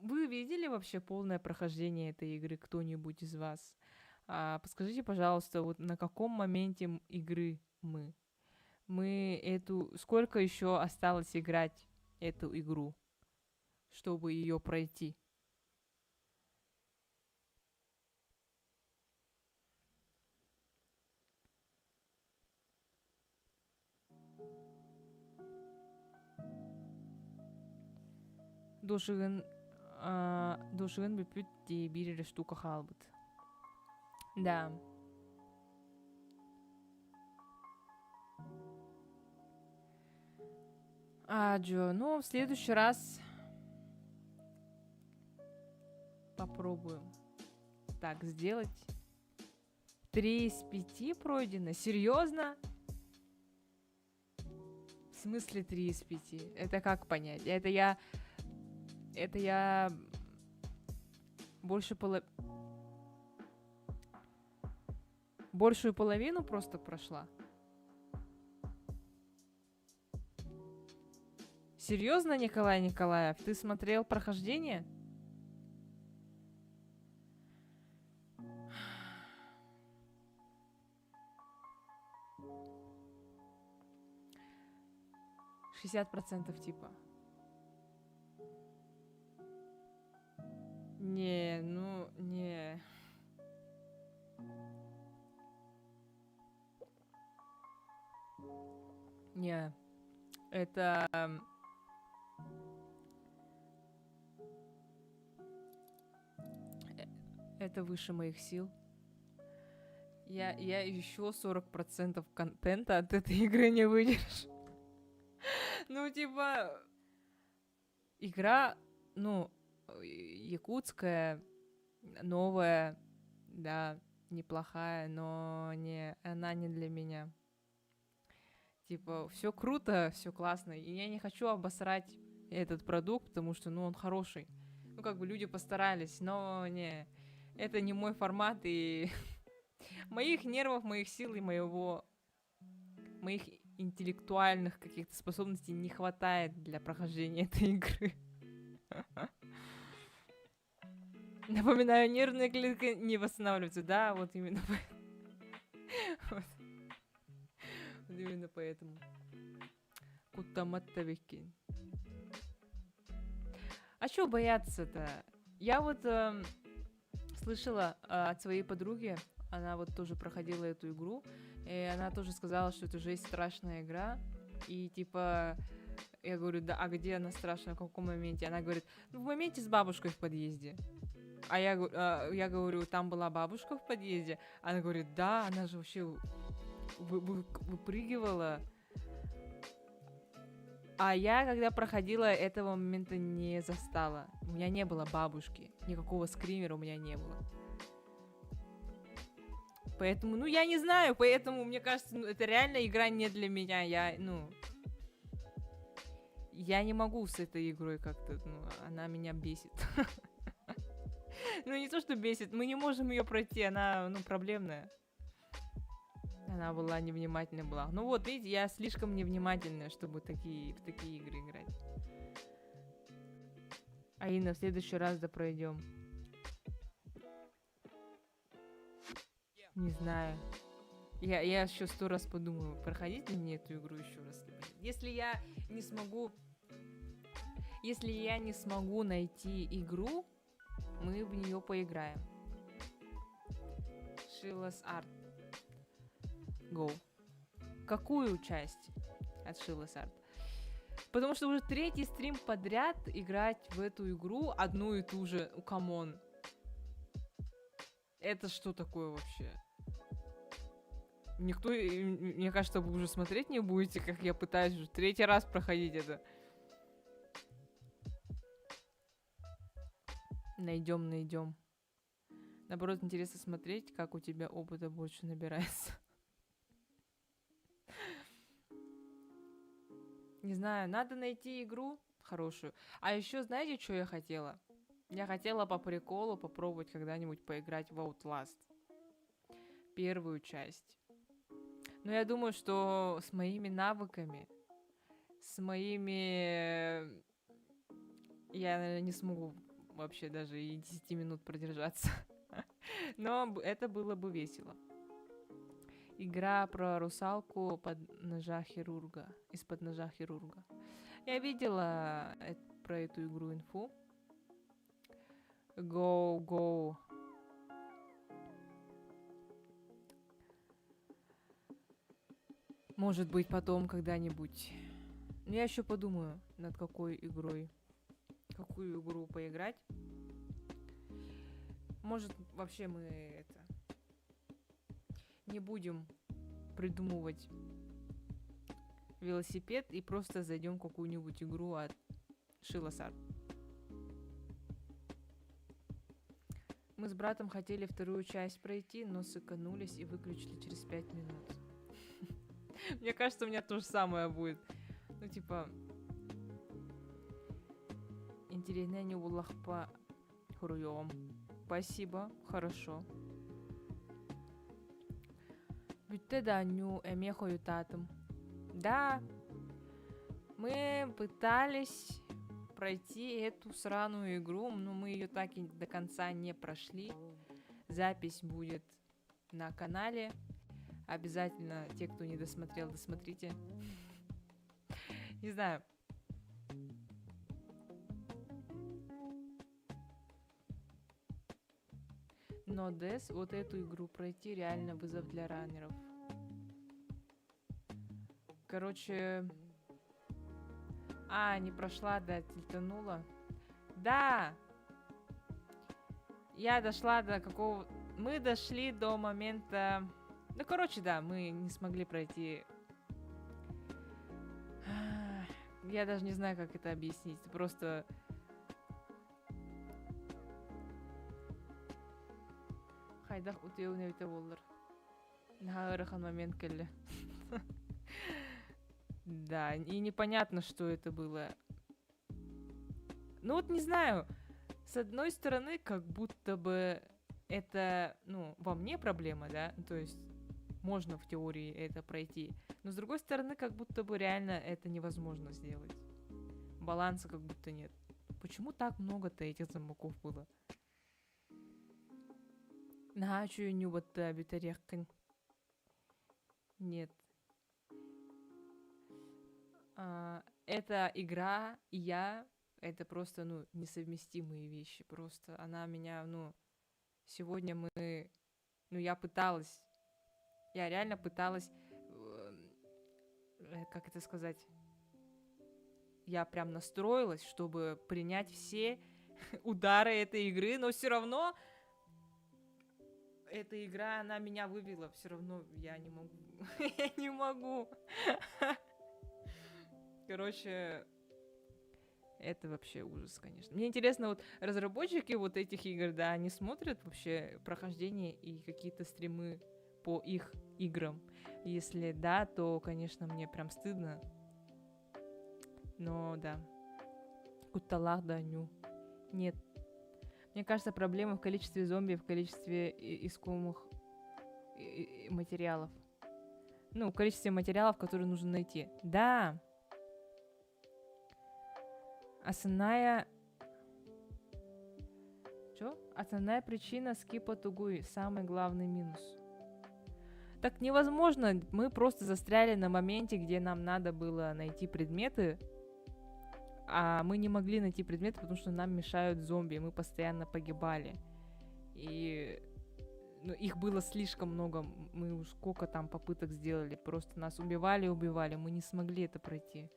Вы видели вообще полное прохождение этой игры, кто-нибудь из вас? Подскажите, пожалуйста, вот на каком моменте игры мы? Сколько еще осталось играть эту игру, чтобы ее пройти? Душығын бүпіт де бирер штука халбыт. Да. Джо, ну, в следующий раз попробую так сделать. 3 из 5 пройдено. Серьезно? В смысле 3 из 5? Это как понять? Это я большую половину просто прошла. Серьезно, Николай Николаев? Ты смотрел прохождение? %60 типа. Не, ну, не. Не. Это выше моих сил. Я еще 40% контента от этой игры не выдержу. Ну, типа, игра, ну, якутская, новая, да, неплохая, но она не для меня. Типа, все круто, все классно, и я не хочу обосрать этот продукт, потому что, ну, он хороший. Ну, как бы люди постарались, но не, это не мой формат, и моих нервов, моих сил и моих интеллектуальных каких-то способностей не хватает для прохождения этой игры. Напоминаю, нервная клетка не восстанавливается, да, вот именно вот именно поэтому. Кутаматтавики. А чё бояться-то? Я вот слышала от своей подруги, она вот тоже проходила эту игру, и она тоже сказала, что это жесть страшная игра, и типа, я говорю, да, а где она страшная, в каком моменте? Она говорит, ну в моменте с бабушкой в подъезде. А я говорю, там была бабушка в подъезде? Она говорит, да, она же вообще выпрыгивала. А я, когда проходила, этого момента не застала. У меня не было бабушки. Никакого скримера у меня не было. Поэтому, ну, я не знаю, поэтому, мне кажется, ну, это реально игра не для меня. Я не могу с этой игрой как-то, она меня бесит. Ну, не то, что бесит, мы не можем ее пройти, она, проблемная. Она была невнимательная была. Ну вот, видите, я слишком невнимательная, чтобы в такие игры играть. Аина, в следующий раз да пройдем. Не знаю. Я еще 100 раз подумаю, проходить ли мне эту игру еще раз. Если я не смогу найти игру, мы в нее поиграем. Sheila's Art. Go. Какую часть от Sheila's Art? Потому что уже 3-й стрим подряд играть в эту игру одну и ту же. Камон. Это что такое вообще? Никто, мне кажется, вы уже смотреть не будете, как я пытаюсь уже 3-й раз проходить это. Найдем. Наоборот, интересно смотреть, как у тебя опыта больше набирается. Не знаю, надо найти игру хорошую. А еще знаете, что я хотела? Я хотела по приколу попробовать когда-нибудь поиграть в Outlast. Первую часть. Но я думаю, что с моими навыками, с моими... Я, наверное, не смогу вообще даже и 10 минут продержаться. Но это было бы весело. Игра про русалку из-под ножа хирурга. Я видела про эту игру инфу. Go. Может быть, потом когда-нибудь. Но я еще подумаю, над какой игрой. Какую игру поиграть. Может, вообще мы не будем придумывать велосипед и просто зайдем в какую-нибудь игру от Шилосар. Мы с братом хотели вторую часть пройти, но сэкономились и выключили через 5 минут. Мне кажется, у меня то же самое будет. Ну, типа... Интересно, не улахпа хуруем. Спасибо, хорошо. Бүтте даню эмехою татом. Да, мы пытались пройти эту сраную игру, но мы ее так и до конца не прошли. Запись будет на канале. Обязательно те, кто не досмотрел, досмотрите. Не знаю. Но Дес, вот эту игру пройти реально вызов для раннеров. Короче... не прошла, да, тильтанула. Да! Я дошла до какого... Мы дошли до момента... Ну, короче, да, мы не смогли пройти... Я даже не знаю, как это объяснить. Просто... Хайдах утеуне өте болдыр. Нағырыхан момент келді. Да, и непонятно, что это было. Ну вот не знаю. С одной стороны, как будто бы это, во мне проблема, да? То есть можно в теории это пройти. Но с другой стороны, как будто бы реально это невозможно сделать. Баланса как будто нет. Почему так много-то этих замоков было? Нахачу не вот битерехкань. Нет. Эта игра и я это просто, несовместимые вещи. Просто она меня, сегодня я пыталась. Я реально пыталась, как это сказать? Я прям настроилась, чтобы принять все удары этой игры, но все равно эта игра, она меня вывела. Все равно я не могу. Я не могу. Короче, это вообще ужас, конечно. Мне интересно, вот разработчики вот этих игр, да, они смотрят вообще прохождение и какие-то стримы по их играм. Если да, то, конечно, мне прям стыдно. Но да. Куталах даню. Нет. Мне кажется, проблема в количестве зомби, в количестве искомых материалов. В количестве материалов, которые нужно найти. Да. Основная причина скипа тугуи. Самый главный минус. Так невозможно. Мы просто застряли на моменте, где нам надо было найти предметы. А мы не могли найти предметы, потому что нам мешают зомби. Мы постоянно погибали. И их было слишком много. Мы уж сколько там попыток сделали. Просто нас убивали. Мы не смогли это пройти.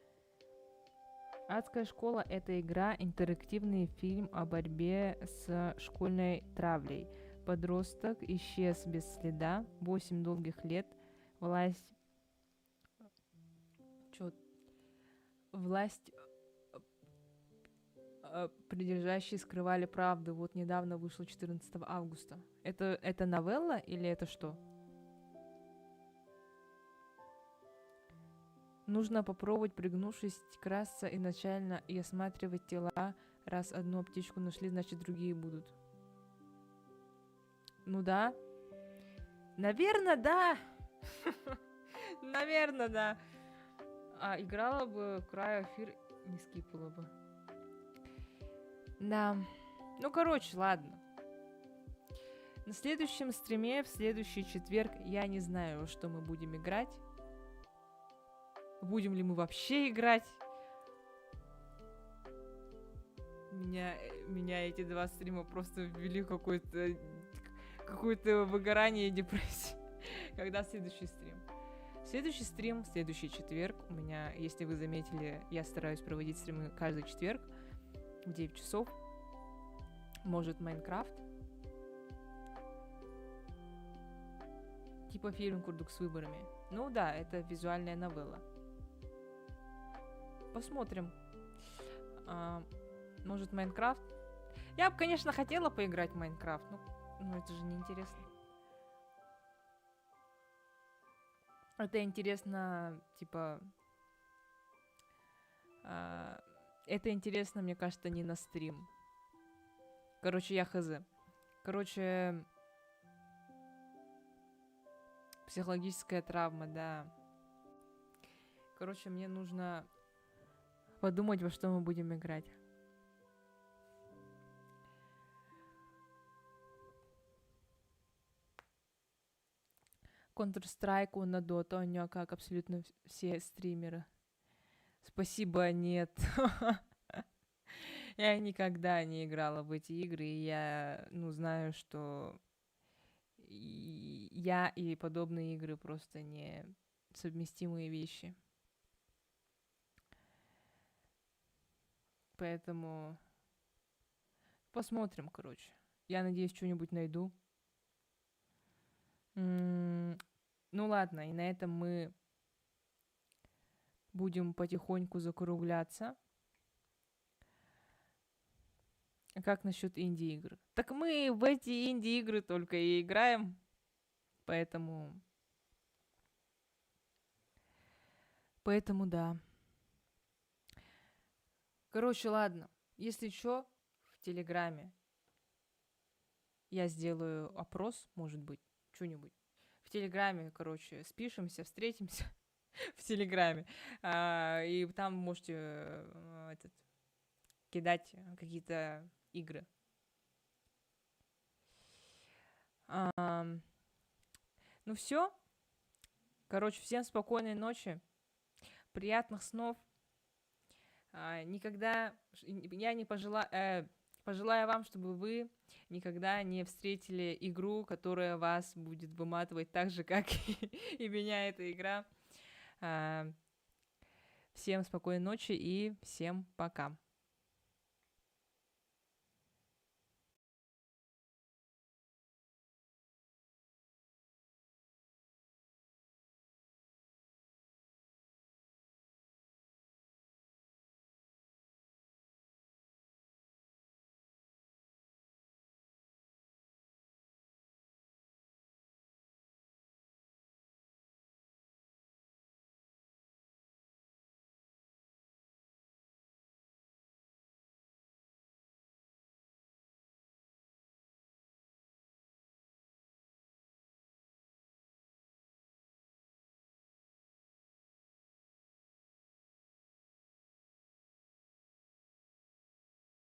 «Адская школа» — это игра, интерактивный фильм о борьбе с школьной травлей. Подросток исчез без следа, 8 долгих лет. Власть придержащие скрывали правду. Вот недавно вышло 14 августа. Это новелла или это что? Нужно попробовать, пригнувшись, красться и начально и осматривать тела. Раз одну аптечку нашли, значит другие будут. Ну да. Наверное, да. Наверное, да. А играла бы край эфир, не скипала бы. Да. Ну, короче, ладно. На следующем стриме, в следующий четверг, я не знаю, что мы будем играть. Будем ли мы вообще играть? Меня эти 2 стрима просто ввели в какое-то выгорание и депрессию. Когда следующий стрим? Следующий стрим, следующий четверг. У меня, если вы заметили, я стараюсь проводить стримы каждый четверг в 9 часов. Может, Майнкрафт. Типа фильм «Курдук с выборами». Ну да, это визуальная новелла. Посмотрим. Может, Майнкрафт? Я бы, конечно, хотела поиграть в Майнкрафт, но это же неинтересно. Это интересно, типа... это интересно, мне кажется, не на стрим. Короче, я хз. Короче... Психологическая травма, да. Короче, мне нужно подумать, во что мы будем играть. Counter-Strike на Dota, у него как абсолютно все стримеры. Спасибо, нет. Я никогда не играла в эти игры, и я, знаю, что я и подобные игры просто не совместимые вещи. Поэтому посмотрим, короче. Я надеюсь, что-нибудь найду. Ну ладно, и на этом мы будем потихоньку закругляться. А как насчет инди-игр? Так мы в эти инди-игры только и играем. Поэтому да. Короче, ладно. Если что, в Телеграме я сделаю опрос, может быть, что-нибудь. В Телеграме, короче, спишемся, встретимся в Телеграме. И там можете кидать какие-то игры. Ну все. Короче, всем спокойной ночи. Приятных снов. Никогда я не пожелаю вам, чтобы вы никогда не встретили игру, которая вас будет выматывать так же, как и меня эта игра. Всем спокойной ночи и всем пока.